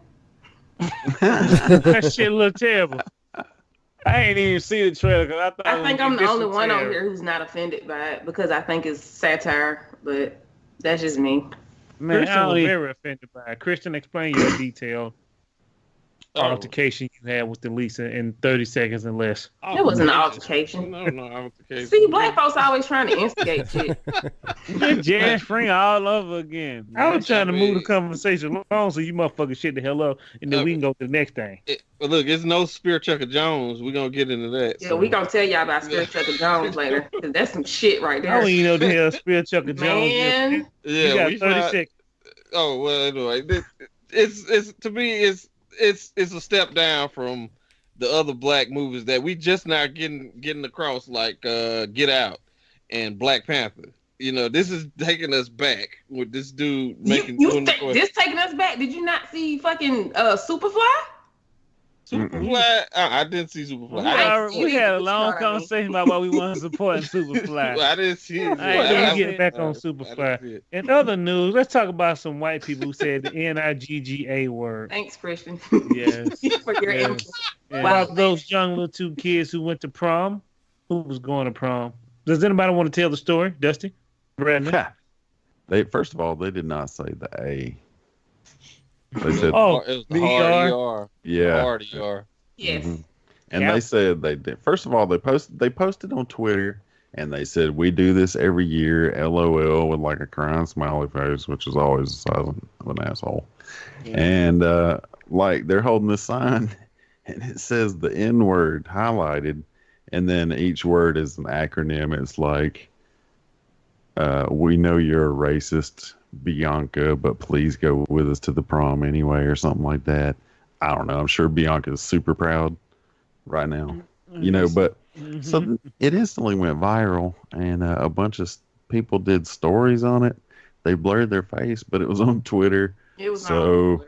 That shit look terrible. I ain't even see the trailer because I thought. I think I'm the only one on here who's not offended by it because I think it's satire, but that's just me. Man, Christian was very offended by it. Christian, explain your detailed altercation you had with Lisa in 30 seconds and less. It wasn't an altercation. No altercation. See, black folks always trying to instigate shit. Jazz Spring all over again. I was trying to move the conversation along so you motherfuckers shit the hell up, and then we can go to the next thing. Look, it's no Spear Chucker Jones. We're going to get into that. Yeah, we going to tell y'all about Spear Chucker Jones later. That's some shit right there. I don't even know the hell Spear Chucker Jones Man. is. You got 30 seconds. Oh, well, anyway. It's to me, it's a step down from the other black movies that we just not getting across, like Get Out and Black Panther. You know, this is taking us back with this dude making. This taking us back. Did you not see fucking Superfly? Superfly? I didn't see Superfly. We had a long conversation about why we want to support Superfly. I didn't see it. Let me get back on Superfly. In other news, let's talk about some white people who said the Nigga word. Thanks, Christian. Yes. For your input. Wow. About those young little 2 kids who went to prom. Who was going to prom? Does anybody want to tell the story? Dusty? Brandon? First of all, they did not say the A. They said, it was the hard ER. Yeah. Hard ER. Yes. Mm-hmm. And they said they did. First of all, they posted on Twitter, and they said, we do this every year, LOL, with like a crying smiley face, which is always the size of an asshole. Yeah. And like they're holding this sign, and it says the N word highlighted, and then each word is an acronym. It's like, we know you're a racist, Bianca, but please go with us to the prom anyway, or something like that. I don't know. I'm sure Bianca's super proud right now, you know, but so it instantly went viral, and a bunch of people did stories on it. They blurred their face, but it was on Twitter. It was so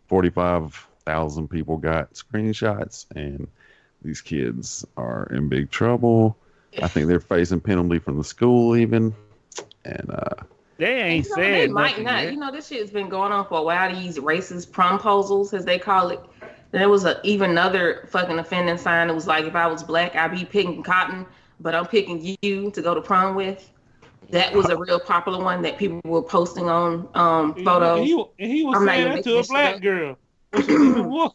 45,000 people got screenshots, and these kids are in big trouble. I think they're facing penalty from the school even, and they ain't said they might nothing not. yet. You know, this shit's been going on for a while. These racist promposals, as they call it. There was even another fucking offending sign. It was like, if I was black, I'd be picking cotton, but I'm picking you to go to prom with. That was a real popular one that people were posting on photos. And he was saying that to a black girl. Wow.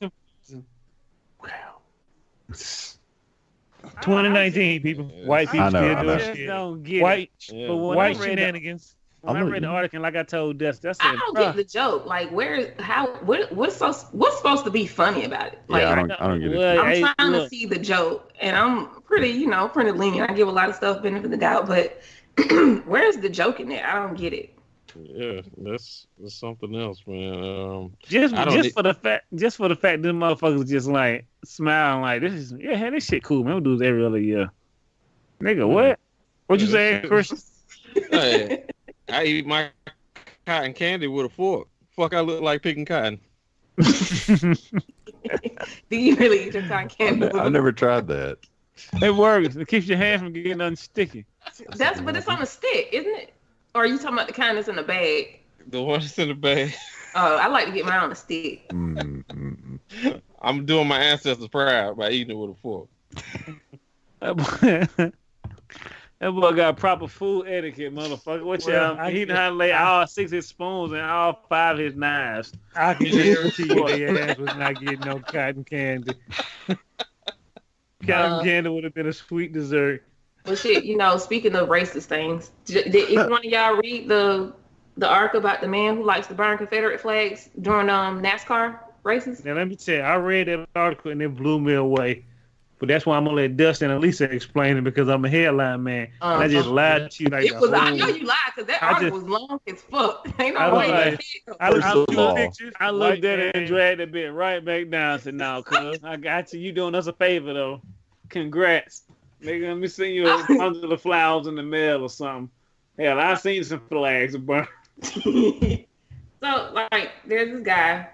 2019, people. White people still doing shit. Don't get white white shenanigans. When I read the article, like I told Dusty, I don't get the joke. Like, what's supposed to be funny about it? Like, yeah, I don't get it. I'm trying to see the joke, and I'm pretty lenient. I give a lot of stuff benefit of the doubt, but where's the joke in there? I don't get it. Yeah, that's something else, man. Just for the fact them motherfuckers just like smiling like this shit cool, man. We'll do this every other year. Nigga, what? What you say, Christian? Hey, I eat my cotton candy with a fork. Fuck, I look like picking cotton. Do you really eat your cotton candy? I've never tried that. It works. It keeps your hand from getting unsticky. But it's on a stick, isn't it? Or are you talking about the kind that's in the bag? The one that's in the bag. I like to get mine on a stick. I'm doing my ancestors proud by eating it with a fork. That boy got proper food etiquette, motherfucker. What he done had to lay all 6 of his spoons and all 5 of his knives. I can guarantee you their ass was not getting no cotton candy. Cotton candy would have been a sweet dessert. But shit, speaking of racist things, did one of y'all read the the article about the man who likes to burn Confederate flags during NASCAR races? Now let me tell you, I read that article and it blew me away. But that's why I'm gonna let Dustin and Lisa explain it because I'm a headline man. And I just lied to you like it was. I know you lied because that article was long as fuck. Ain't no way. I looked at pictures. I looked at it and dragged the bit right back down. Said, "No, cuz I got you. You doing us a favor though. Congrats. Nigga, let me send you a bundle of flowers in the mail or something. Hell, I seen some flags burn." So like, there's this guy.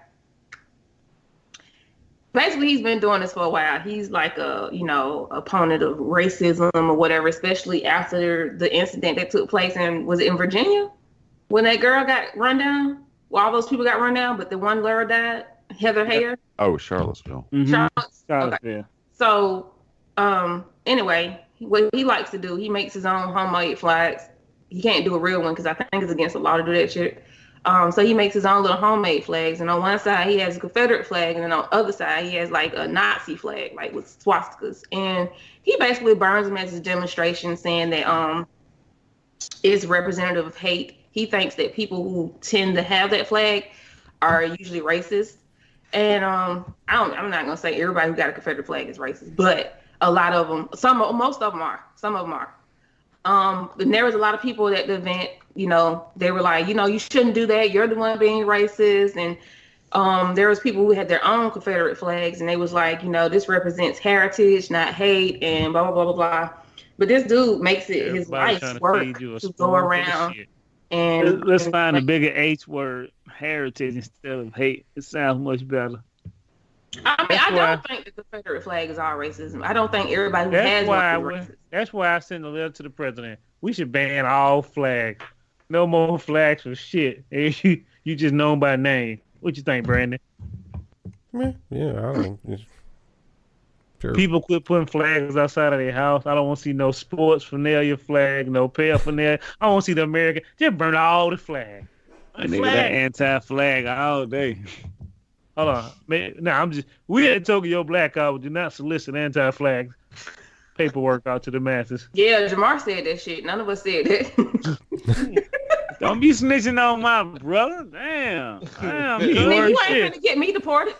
Basically, he's been doing this for a while. He's like a, opponent of racism or whatever, especially after the incident that took place was it in Virginia? When that girl got run down? Well, all those people got run down, but the one girl died, Heather Heyer. Oh, Charlottesville. Mm-hmm. Charlottesville. Okay. So, anyway, what he likes to do, he makes his own homemade flags. He can't do a real one because I think it's against the law to do that shit. So he makes his own little homemade flags, and on one side he has a Confederate flag, and then on the other side he has like a Nazi flag, like with swastikas. And he basically burns them as a demonstration, saying that it's representative of hate. He thinks that people who tend to have that flag are usually racist. And I'm not gonna say everybody who got a Confederate flag is racist, but a lot of them, most of them are. Some of them are. And there was a lot of people at the event, they were like, you shouldn't do that. You're the one being racist. And there was people who had their own Confederate flags, and they was like, this represents heritage, not hate, and blah, blah, blah, blah, blah. But this dude makes it his life's work to go around and... Let's find a bigger H word, heritage, instead of hate. It sounds much better. I mean, I don't think the Confederate flag is all racism. I don't think everybody who has one is racist. That's why I sent a letter to the president. We should ban all flags. No more flags for shit. You just known by name. What you think, Brandon? Yeah, I don't. Sure. People quit putting flags outside of their house. I don't want to see no sports paraphernalia flag, no paraphernalia. I want to see the American. Just burn all the flags. Nigga, that anti-flag all day. Hold on, man. No, we at Tokyo Black Hour do not solicit anti-flag paperwork out to the masses. Yeah, Jamar said that shit. None of us said that. Don't be snitching on my brother. Damn. You ain't finna get me deported.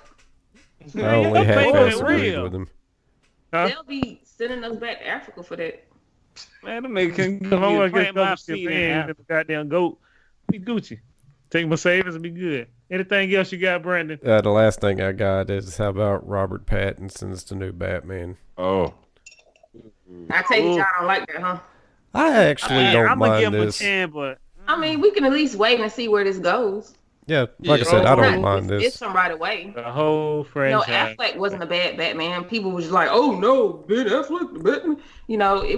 I only half-ass agreed with him. Huh? They'll be sending us back to Africa for that. Man, them niggas can get my feet in the goddamn goat. Be Gucci. Take my savings and be good. Anything else you got, Brandon? The last thing I got is how about Robert Pattinson's the new Batman? Oh. I take it y'all don't like that, huh? I actually don't mind give this. Him a chance, but I mean, we can at least wait and see where this goes. Yeah, like I said, I don't mind this. It's from right away. The whole franchise. Affleck wasn't a bad Batman. People was just like, "Oh no, Ben Affleck, the Batman."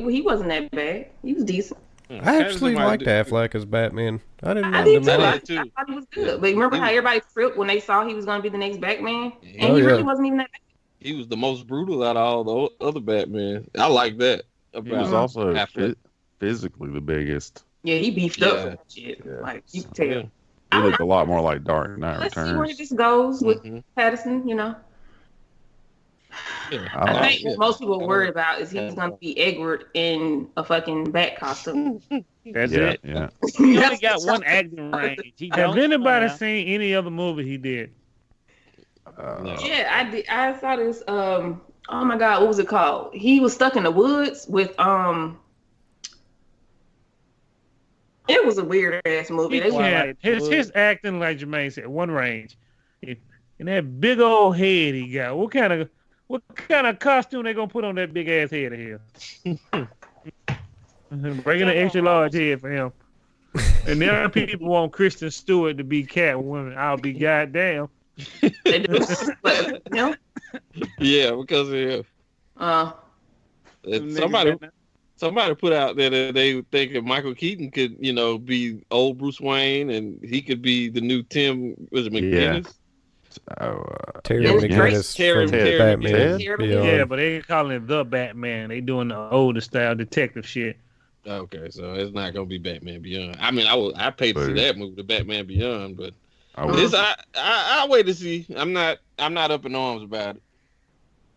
He wasn't that bad. He was decent. I actually liked Affleck as Batman. I didn't mind him. I thought he was good. But remember how everybody tripped when they saw he was going to be the next Batman? And he really wasn't even that bad. He was the most brutal out of all the other Batman. I like that. He was also physically the biggest. Yeah, he beefed up for that shit. Yeah. Like, you can tell. He looked a lot more like Dark Knight Let's Returns. see where this goes with Pattinson, Yeah. I think what most people are worried about is he's going to be Edward in a fucking bat costume. That's it. Yeah. he only got one acting range. Have anybody seen any other movie he did? Yeah, I did. I saw this. Oh my God, what was it called? He was stuck in the woods with It was a weird ass movie. His acting, like Jermaine said, one range. And that big old head he got. What kind of costume they gonna put on that big ass head of his? Bringing an extra large head for him. And there are people want Kristen Stewart to be Catwoman. I'll be goddamn. They do. But, yeah, because of somebody put out there that they think that Michael Keaton could, be old Bruce Wayne, and he could be the new Tim. Was it McGinnis? Terry McGinnis from Batman. Yeah, but they calling it the Batman. They doing the older style detective shit. Okay, so it's not gonna be Batman Beyond. I mean, I paid to see that movie, the Batman Beyond, but I wait to see. I'm not up in arms about it.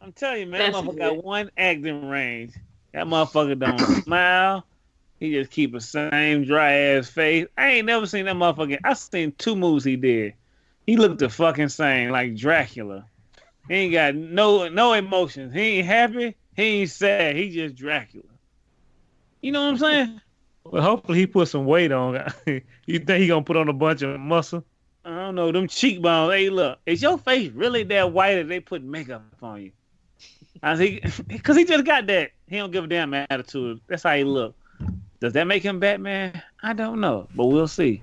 I'm telling you, man, that motherfucker got one acting range. That motherfucker don't smile. He just keep the same dry ass face. I ain't never seen that motherfucker. I seen 2 movies he did. He looked the fucking same, like Dracula. He ain't got no emotions. He ain't happy. He ain't sad. He just Dracula. You know what I'm saying? Well, hopefully he put some weight on. You think he gonna put on a bunch of muscle? I don't know. Them cheekbones. Hey, look. Is your face really that white that they put makeup on you? Because he just got that. He don't give a damn attitude. That's how he look. Does that make him Batman? I don't know, but we'll see.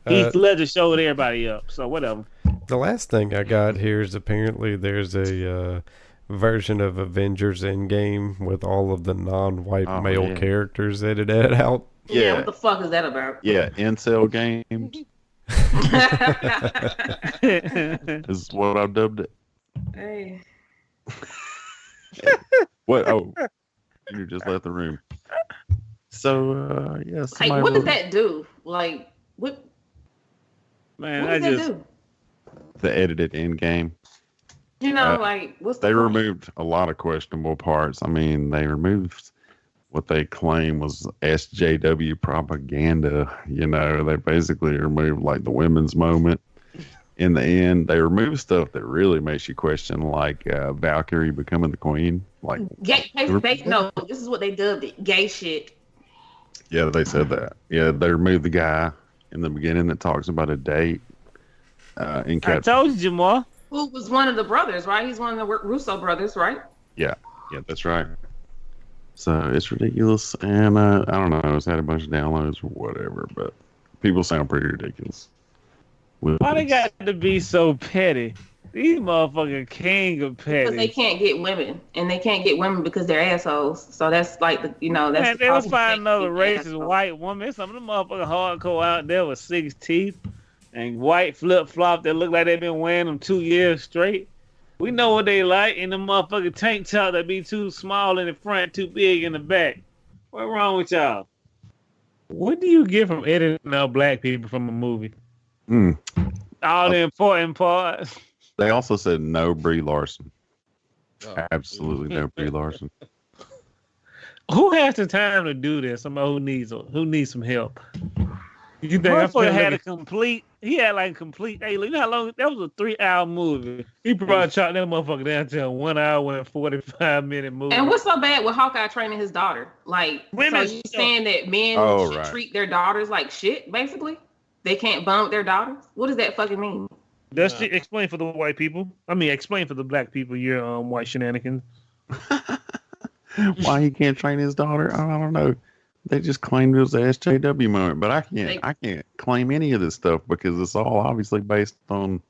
Heath Ledger showed everybody up, so whatever. The last thing I got here is apparently there's a version of Avengers Endgame with all of the non-white male characters edited out. Yeah, what the fuck is that about? Yeah, incel games. This is what I've dubbed it. Hey. What? Oh, you just left the room. So, yeah. Like, what does that do? Like, what? Man, what does that do? The edited end game. You know, like, what's the They point? removed a lot of questionable parts. I mean, they removed what they claim was SJW propaganda. You know, they basically removed, like, the women's moment. In the end, they removed stuff that really makes you question, like Valkyrie becoming the queen. Like, no, this is what they dubbed it: gay shit. Yeah, they said that. Yeah, they removed the guy in the beginning that talks about a date. I told you, Jamal. Who was one of the brothers, right? He's one of the Russo brothers, right? Yeah, that's right. So it's ridiculous, and I don't know. It's had a bunch of downloads or whatever, but people sound pretty ridiculous. Why they got to be so petty? These motherfucking king of petty. Because they can't get women, and they can't get women because they're assholes. So that's like that's. Man, they will find another racist white woman. Some of them motherfucking hardcore out there with 6 teeth and white flip flop that look like they've been wearing them 2 years straight. We know what they like, and the motherfucking tank top that be too small in the front, too big in the back. What's wrong with y'all? What do you get from editing out black people from a movie? All the important parts. They also said no Brie Larson. Absolutely no Brie Larson. Who has the time to do this? Somebody who needs some help. You think He had like complete. Hey, look, you know how long that was a 3-hour movie. He probably chopped that motherfucker down to a 1 hour and 45-minute movie. And what's so bad with Hawkeye training his daughter? Like, women. So you saying that men should treat their daughters like shit? Basically, they can't bond with their daughters. What does that fucking mean? Does she explain for the white people? I mean, explain for the black people your white shenanigans. Why he can't train his daughter? I don't know. They just claimed it was the SJW moment, but I can't claim any of this stuff because it's all obviously based on.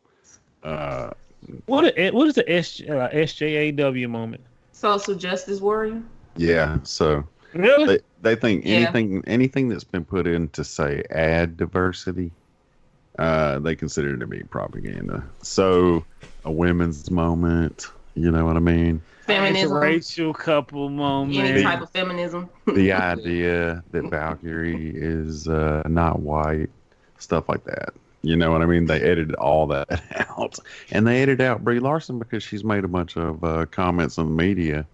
What is the SJAW moment? Social justice warrior. Yeah, so really they think anything that's been put in to say add diversity, they consider it to be propaganda. So a women's moment, you know what I mean? Feminism, racial couple moment, any type of feminism. The idea that Valkyrie is not white, stuff like that. You know what I mean? They edited all that out, and they edited out Brie Larson because she's made a bunch of comments on the media.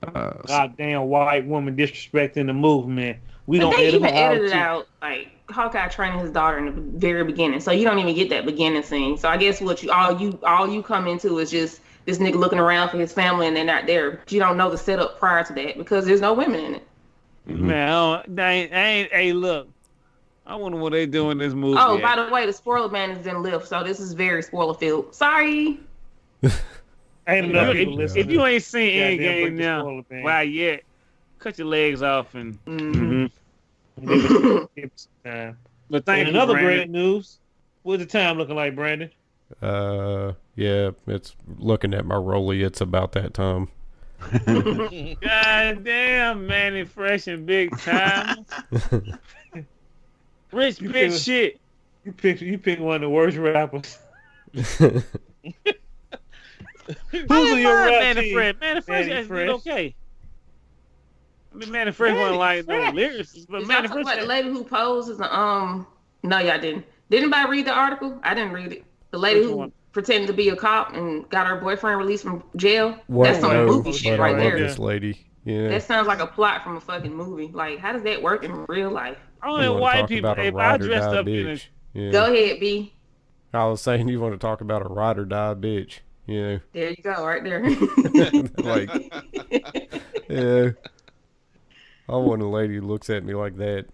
Goddamn white woman disrespecting the movement. They even edited out like Hawkeye training his daughter in the very beginning, so you don't even get that beginning scene. So I guess what all you come into is just this nigga looking around for his family and they're not there. But you don't know the setup prior to that because there's no women in it. Mm-hmm. Man, hey, look. I wonder what they do in this movie. Oh, by the way, the spoiler ban is in lift, so this is very spoiler filled. Sorry. If you ain't seen Endgame now, why yet? Cut your legs off and. But thank you, another Brandon. great news. What's the time looking like, Brandon? Yeah, it's looking at my rollie. It's about that time. God damn, Manny Fresh and big time. Rich bitch shit. You pick one of the worst rappers. Who's in your rap team? Manny Fresh is okay. I mean, Manny Fresh wasn't like no lyrics, but Manny Fresh. The lady who posed is no, y'all didn't. Did anybody read the article? I didn't read it. The lady who pretended to be a cop and got her boyfriend released from jail. That's some goofy shit right there. This lady. Yeah. That sounds like a plot from a fucking movie. Like, how does that work in real life? Only You wanna white talk people. about a If I ride or dressed die up in a, bitch. Yeah. Go ahead, B. I was saying you want to talk about a ride or die bitch. You know. There you go, right there. Like, yeah. I want a lady who looks at me like that.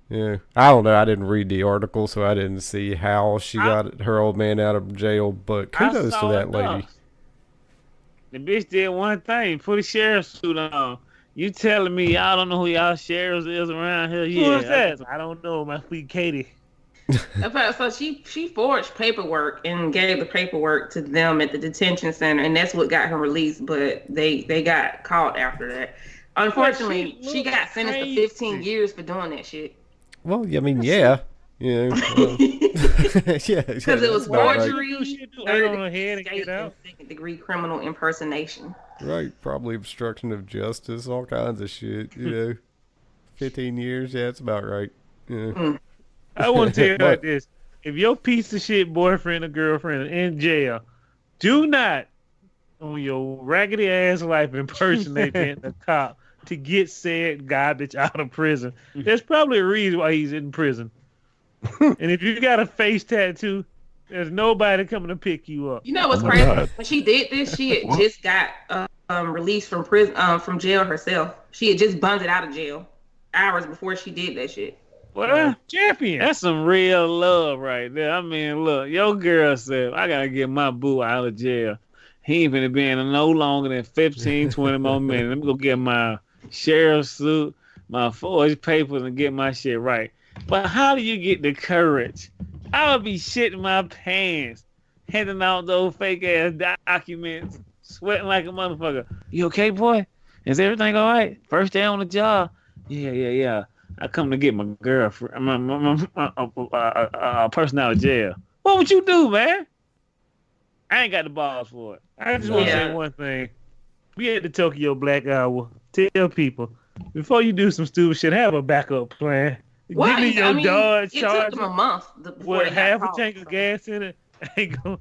Yeah. I don't know. I didn't read the article, so I didn't see how she got her old man out of jail. But kudos to saw that enough. lady. The bitch did one thing: put a sheriff's suit on. You telling me y'all don't know who y'all sheriffs is around here? Who is that? I don't know. My sweet Katie. So she forged paperwork and gave the paperwork to them at the detention center, and that's what got her released. But they got caught after that. Unfortunately, she got sentenced to 15 years for doing that shit. Well, I mean, yeah. Yeah. Yeah. Because it was forgery, second-degree criminal impersonation. Right. Probably obstruction of justice, all kinds of shit. You know, 15 years. Yeah, that's about right. Yeah. I want to tell you about this. If your piece of shit boyfriend or girlfriend are in jail, do not, on your raggedy ass life, impersonate being a cop to get said garbage out of prison. There's probably a reason why he's in prison. And if you got a face tattoo, there's nobody coming to pick you up. You know what's crazy? When she did this, she had just got released from prison, from jail herself. She had just bundled out of jail hours before she did that shit. Well, champion. That's some real love right there. I mean, look, your girl said, I got to get my boo out of jail. He ain't finna be in no longer than 15, 20 more minutes. Let me go get my sheriff's suit, my forged papers, and get my shit right. But how do you get the courage? I would be shitting my pants, handing out those fake-ass documents, sweating like a motherfucker. You okay, boy? Is everything all right? First day on the job? Yeah. I come to get my girlfriend, my person out of jail. What would you do, man? I ain't got the balls for it. I just want to say one thing. We at the Tokyo Black Hour. Tell people, before you do some stupid shit, have a backup plan. Well, Give me your Dodge it Charger took them a month with half a tank of gas in it. Ain't gonna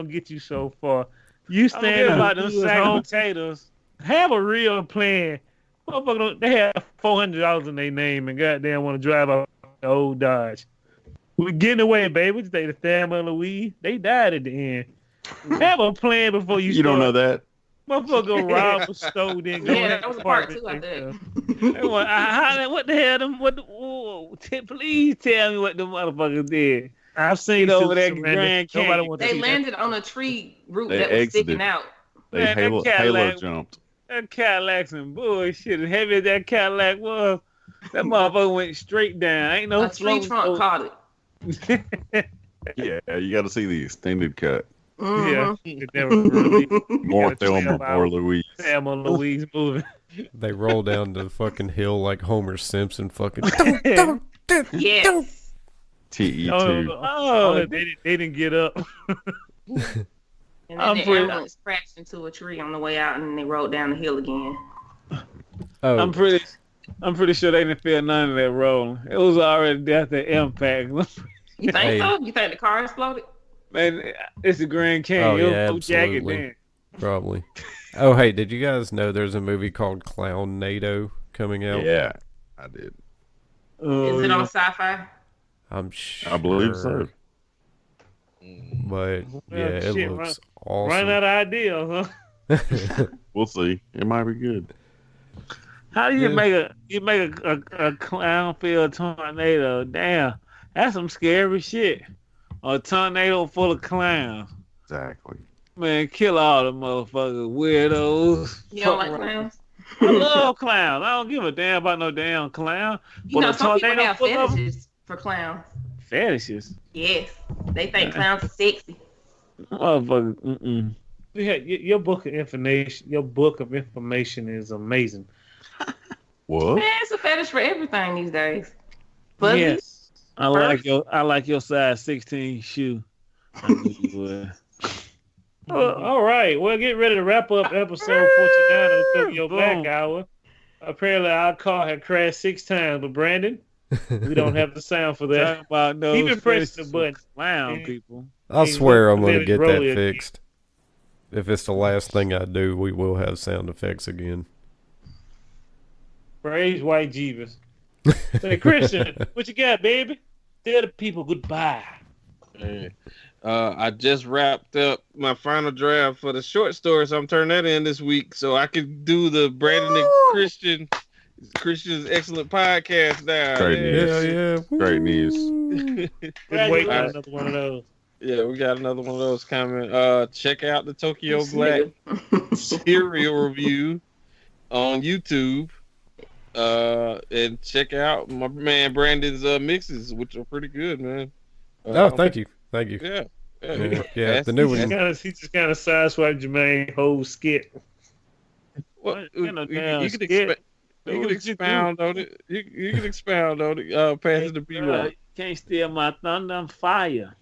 get you so far. You stand about up them sack of potatoes. Have a real plan. Motherfucker, they have $400 in their name and goddamn want to drive off the old Dodge. We getting away, baby. What you think, the Thelma and Louise? They died at the end. Have a plan before you. You don't know that. Motherfucker go rob a store, then go. Yeah, that was part 2 I think. What the hell? Please tell me what the motherfuckers did. I've seen over there, Grand Canyon. They landed on a tree root They that was exited. sticking out. They Halo jumped. That Cadillac some bullshit. As heavy as that Cadillac was, that motherfucker went straight down. Ain't no A tree trunk caught it. Yeah, you got to see the extended cut. Mm-hmm. Yeah, it never really. More Thelma or Louise. Thelma and Louise moving. They roll down the fucking hill like Homer Simpson fucking. Yes. TE2. Oh, they didn't get up. And then the ambulance crashed into a tree on the way out, and then they rode down the hill again. Oh, I'm pretty sure they didn't feel none of that rolling. It was already death at impact. You think so? You think the car exploded? Man, it's the Grand Canyon. Oh, yeah, It was jagged absolutely. then. probably. Oh, hey, did you guys know there's a movie called Clown-nado coming out? Yeah, I did. Is it on Sci-Fi? I'm sure. I believe so. But yeah, it looks awesome. Run out of ideas, huh? We'll see. It might be good. How do you make a clown-filled tornado? Damn, that's some scary shit. A tornado full of clowns. Exactly. Man, kill all the motherfuckers, weirdos. You don't like clowns? I love clowns. I don't give a damn about no damn clown. You know, some people have full of fetishes for clowns. fetishes. Yes, they think clowns are sexy. Motherfucker, Yeah, your book of information. Your book of information is amazing. What? Man, it's a fetish for everything these days. Fuzzy. Yes. I like your size 16 shoe. I knew you would. All right, well, get ready to wrap up episode 49 of the Tokyo Black Hour. Apparently, our car had crashed 6 times, but Brandon, we don't have the sound for that. About those Even press the button. Clown people. I swear I'm going to Let it get roll that again. fixed. If it's the last thing I do, we will have sound effects again. Praise white Jeebus. Say, Christian, what you got, baby? Tell the people goodbye. Hey, I just wrapped up my final draft for the short story, so I'm turning that in this week so I can do the Brandon and Christian's excellent podcast now. Great news. Yeah. Great news. Just wait for another one of those. Yeah, we got another one of those coming. Check out the Tokyo Black cereal review on YouTube. And check out my man Brandon's mixes, which are pretty good, man. Thank you. Yeah. The new one. He just kind of sideswiped Jermaine whole skit. What you can expound on it. You can expound on it. Pass the B-Rock. Can't steal my thunder. I'm fire.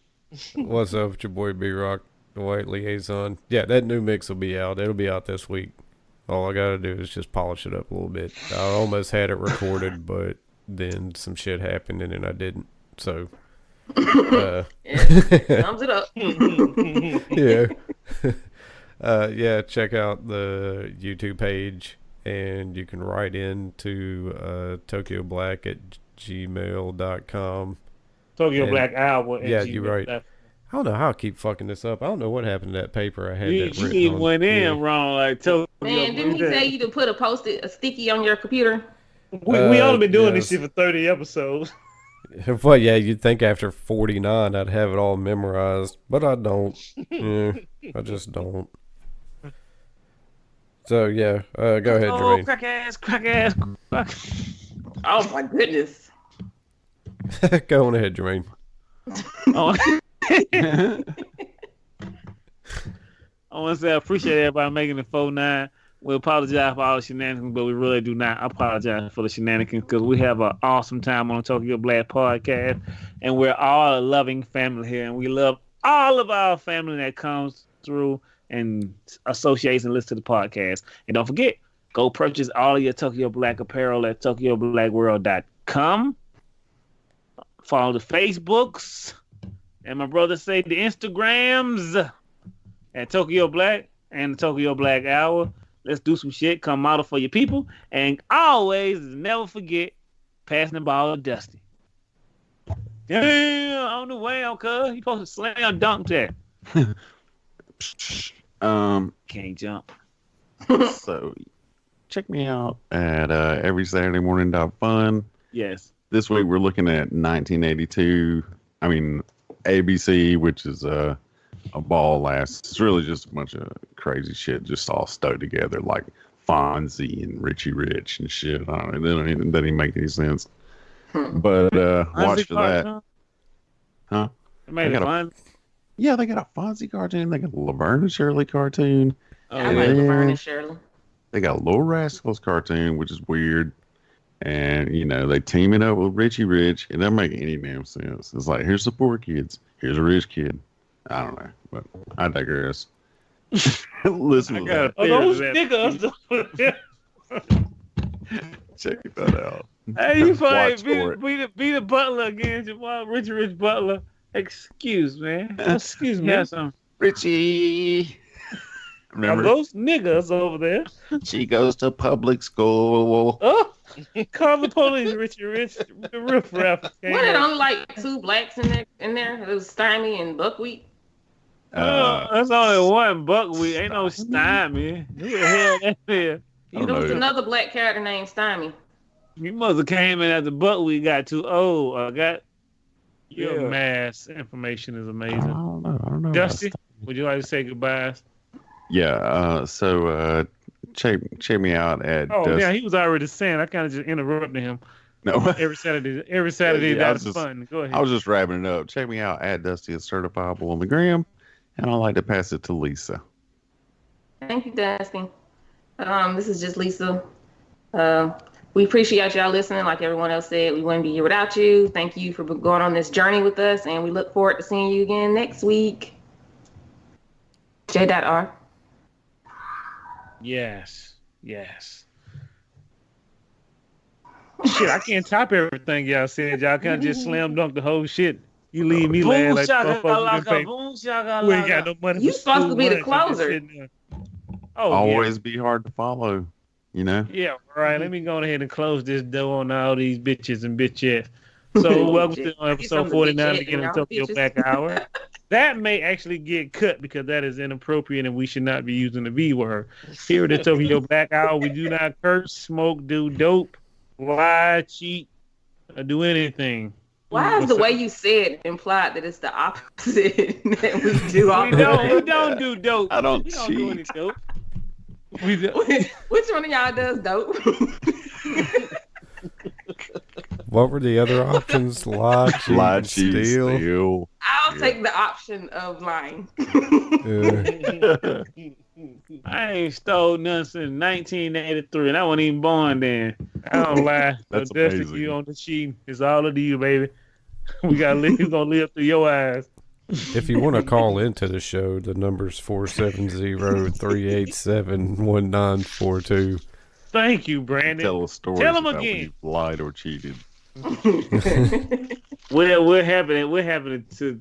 What's up with your boy B-Rock, the White Liaison? Yeah, that new mix will be out. It'll be out this week. All I gotta do is just polish it up a little bit. I almost had it recorded, but then some shit happened and then I didn't. So, Sums it up. yeah, check out the YouTube page, and you can write in to tokyoblack@gmail.com. Tokyo Black Hour. Yeah, you're right. I don't know how I keep fucking this up. I don't know what happened to that paper I had that written You on. went in wrong, like Tokyo. Man, didn't he tell you to put a sticky on your computer? We only been doing this shit for 30 episodes. Well, yeah, you'd think after 49 I'd have it all memorized, but I don't. I just don't. So, yeah, go ahead, Jermaine. Crack ass. Oh, my goodness. Go on ahead, Jermaine. I want to say I appreciate everybody making it 4-9. We apologize for all the shenanigans, but we really do not apologize for the shenanigans because we have an awesome time on the Tokyo Black podcast, and we're all a loving family here, and we love all of our family that comes through and associates and listens to the podcast. And don't forget, go purchase all of your Tokyo Black apparel at tokyoblackworld.com. Follow the Facebooks, and my brother say the Instagrams at Tokyo Black and the Tokyo Black Hour. Let's do some shit. Come model for your people. And always, never forget, passing the ball to Dusty. Damn, on the way, cuz. You supposed to slam dunk that. Can't jump. So, check me out at every Saturday morning.fun. Yes. This week we're looking at 1982. I mean, ABC, which is a ball last. It's really just a bunch of crazy shit just all stuck together, like Fonzie and Richie Rich and shit. I don't know. That doesn't even make any sense. But watch for that. Huh? They got a Fonzie cartoon. They got a Laverne and Shirley cartoon. I like Laverne and Shirley. They got a Little Rascals cartoon, which is weird. And, you know, they team it up with Richie Rich. It doesn't make any damn sense. It's like, here's the poor kids. Here's a rich kid. I don't know, but I digress. Listen to that. Those niggas. Check that out. Hey, you probably be the butler again, Jamal. Richie Rich Butler. Excuse me. Excuse me. Yeah, some Richie. Remember those niggas over there? She goes to public school. Oh, call the police, Richie Rich. The riff raff. What it only like 2 blacks in there? It was Stymie and Buckwheat. That's only one buckwheat. Ain't no Stymie. Who the hell that is? There was another black character named Stymie. You must have came in after buckwheat got too old. Your mass information is amazing. I don't know. Dusty, would you like to say goodbyes? Yeah. So check me out at. Yeah, he was already saying. I kind of just interrupted him. No. Every Saturday, that's fun. Go ahead. I was just wrapping it up. Check me out at Dusty is Certifiable on the gram, and I'd like to pass it to Lisa. Thank you, Dusty. This is just Lisa. We appreciate y'all listening. Like everyone else said, we wouldn't be here without you. Thank you for going on this journey with us, and we look forward to seeing you again next week. J.R. Yes. Shit, I can't top everything y'all said. Y'all kind of just slam dunk the whole shit. You leave me laying like motherfuckers. We ain't got no money. You supposed to be the closer. Always be hard to follow. You know? Yeah, all right. Let me go ahead and close this door on all these bitches and bitchettes. So welcome to episode 49 again of Tokyo Black Hour. That may actually get cut because that is inappropriate and we should not be using the V word. Here at the Tokyo Black Hour, we do not curse, smoke, do dope, lie, cheat, or do anything. Why is the way you said implied that it's the opposite that we do all We don't do dope. I don't We don't cheat. do any dope. Which one of y'all does dope? What were the other options? Lie, cheat, Lie, and cheat, steal. steal. I'll take the option of lying. Yeah. I ain't stole nothing since 1983, and I wasn't even born then. I don't lie. That's So that's amazing. you on the cheating. It's all up to you, baby. We gonna live through your eyes. If you want to call into the show, the number's 470-387-1942. Thank you, Brandon. Tell a story Tell 'em about when again. you lied or cheated. We're happy to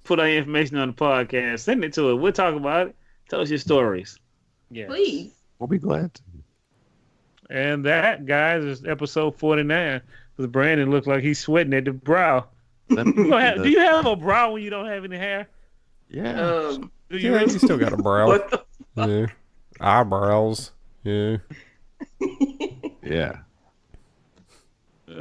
put our information on the podcast. Send it to us. We'll talk about it. Tell us your stories. Yeah. Please. We'll be glad to. And that, guys, is episode 49. Because Brandon looks like he's sweating at the brow. Do you have a brow when you don't have any hair? Yeah. Do you Yeah, really? you still got a brow. What the Yeah. Eyebrows. Yeah. Yeah. He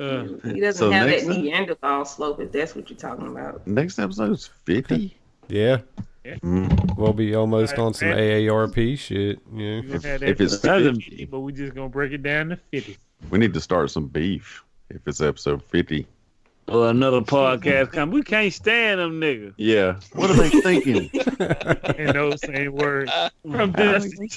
doesn't So have next that time- Neanderthal slope if that's what you're talking about. Next episode's 50. Yeah. Mm. We'll be almost on some Alright, AARP shit. Yeah. We're gonna have if it's to 50. but we're just gonna break it down to 50. We need to start some beef if it's episode 50. Or another podcast come. We can't stand them niggas. Yeah. What are they thinking? In those same words from Dusty.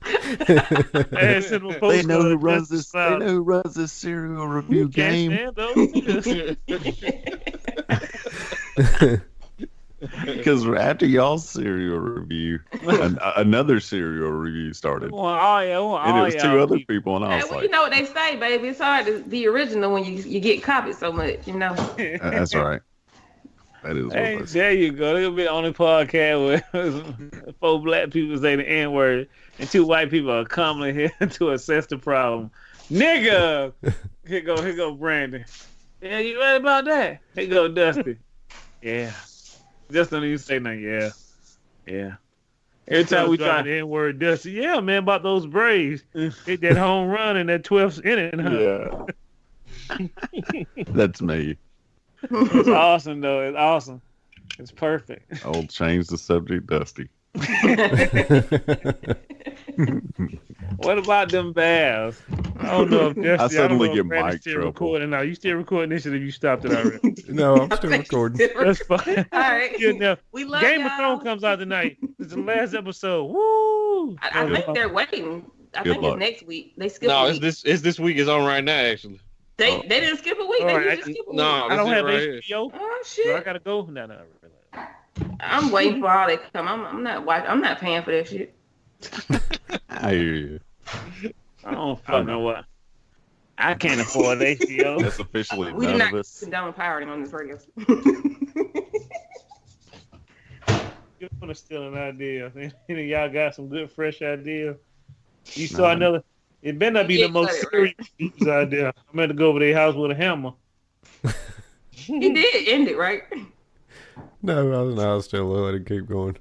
Hey, send them a They know who postcard, runs Dusty this. They South. know who runs this serial review Can't game. stand those niggas. Because after y'all's serial review, another serial review started, Well, all and it was two y'all other people. people, and I Hey, was well, like, you know what they say, baby. It's hard to be original when you get copied so much, you know. "That's right. That is what Hey, it was." there you go. It'll be on the podcast where 4 black people say the N word and 2 white people are coming here to assess the problem. Nigga! Here go Brandon. Yeah, you right about that? Here go Dusty. Yeah. Just don't even say nothing. Yeah. Yeah. Every time we try the N word, Dusty. Yeah, man, about those Braves. Hit that home run in that 12th inning, huh? Yeah, that's me. It's awesome, though. It's awesome. It's perfect. I'll change the subject, Dusty. What about them Bears? I don't know if Dusty, I suddenly don't know if get Brandon's mic still trouble. recording now. You still recording this shit if you stopped it already? No, I'm still recording. That's fine. All right. Good enough. We love Game y'all. of Thrones comes out tonight. It's the last episode. Woo! I think they're waiting. I Good think luck. it's next week. They skip No, a it's week. this week. It's on right now, actually. They didn't skip a week. All They right, usually skip a week. No, I don't this have is right here. HBO, Oh so I shit! gotta go. No, really. I'm waiting for all that to come. I'm not watching. I'm not paying for that shit. I hear you. I don't fucking know what. I can't afford HBO. That's officially We do none not of us. condone pirating on this radio. You're gonna steal an idea. Any of y'all got some good fresh ideas? You saw No. another. It better not be Yeah, the most cut it, serious idea. I'm going to go over their house with a hammer. He did end it, right? No, I was still let it keep going.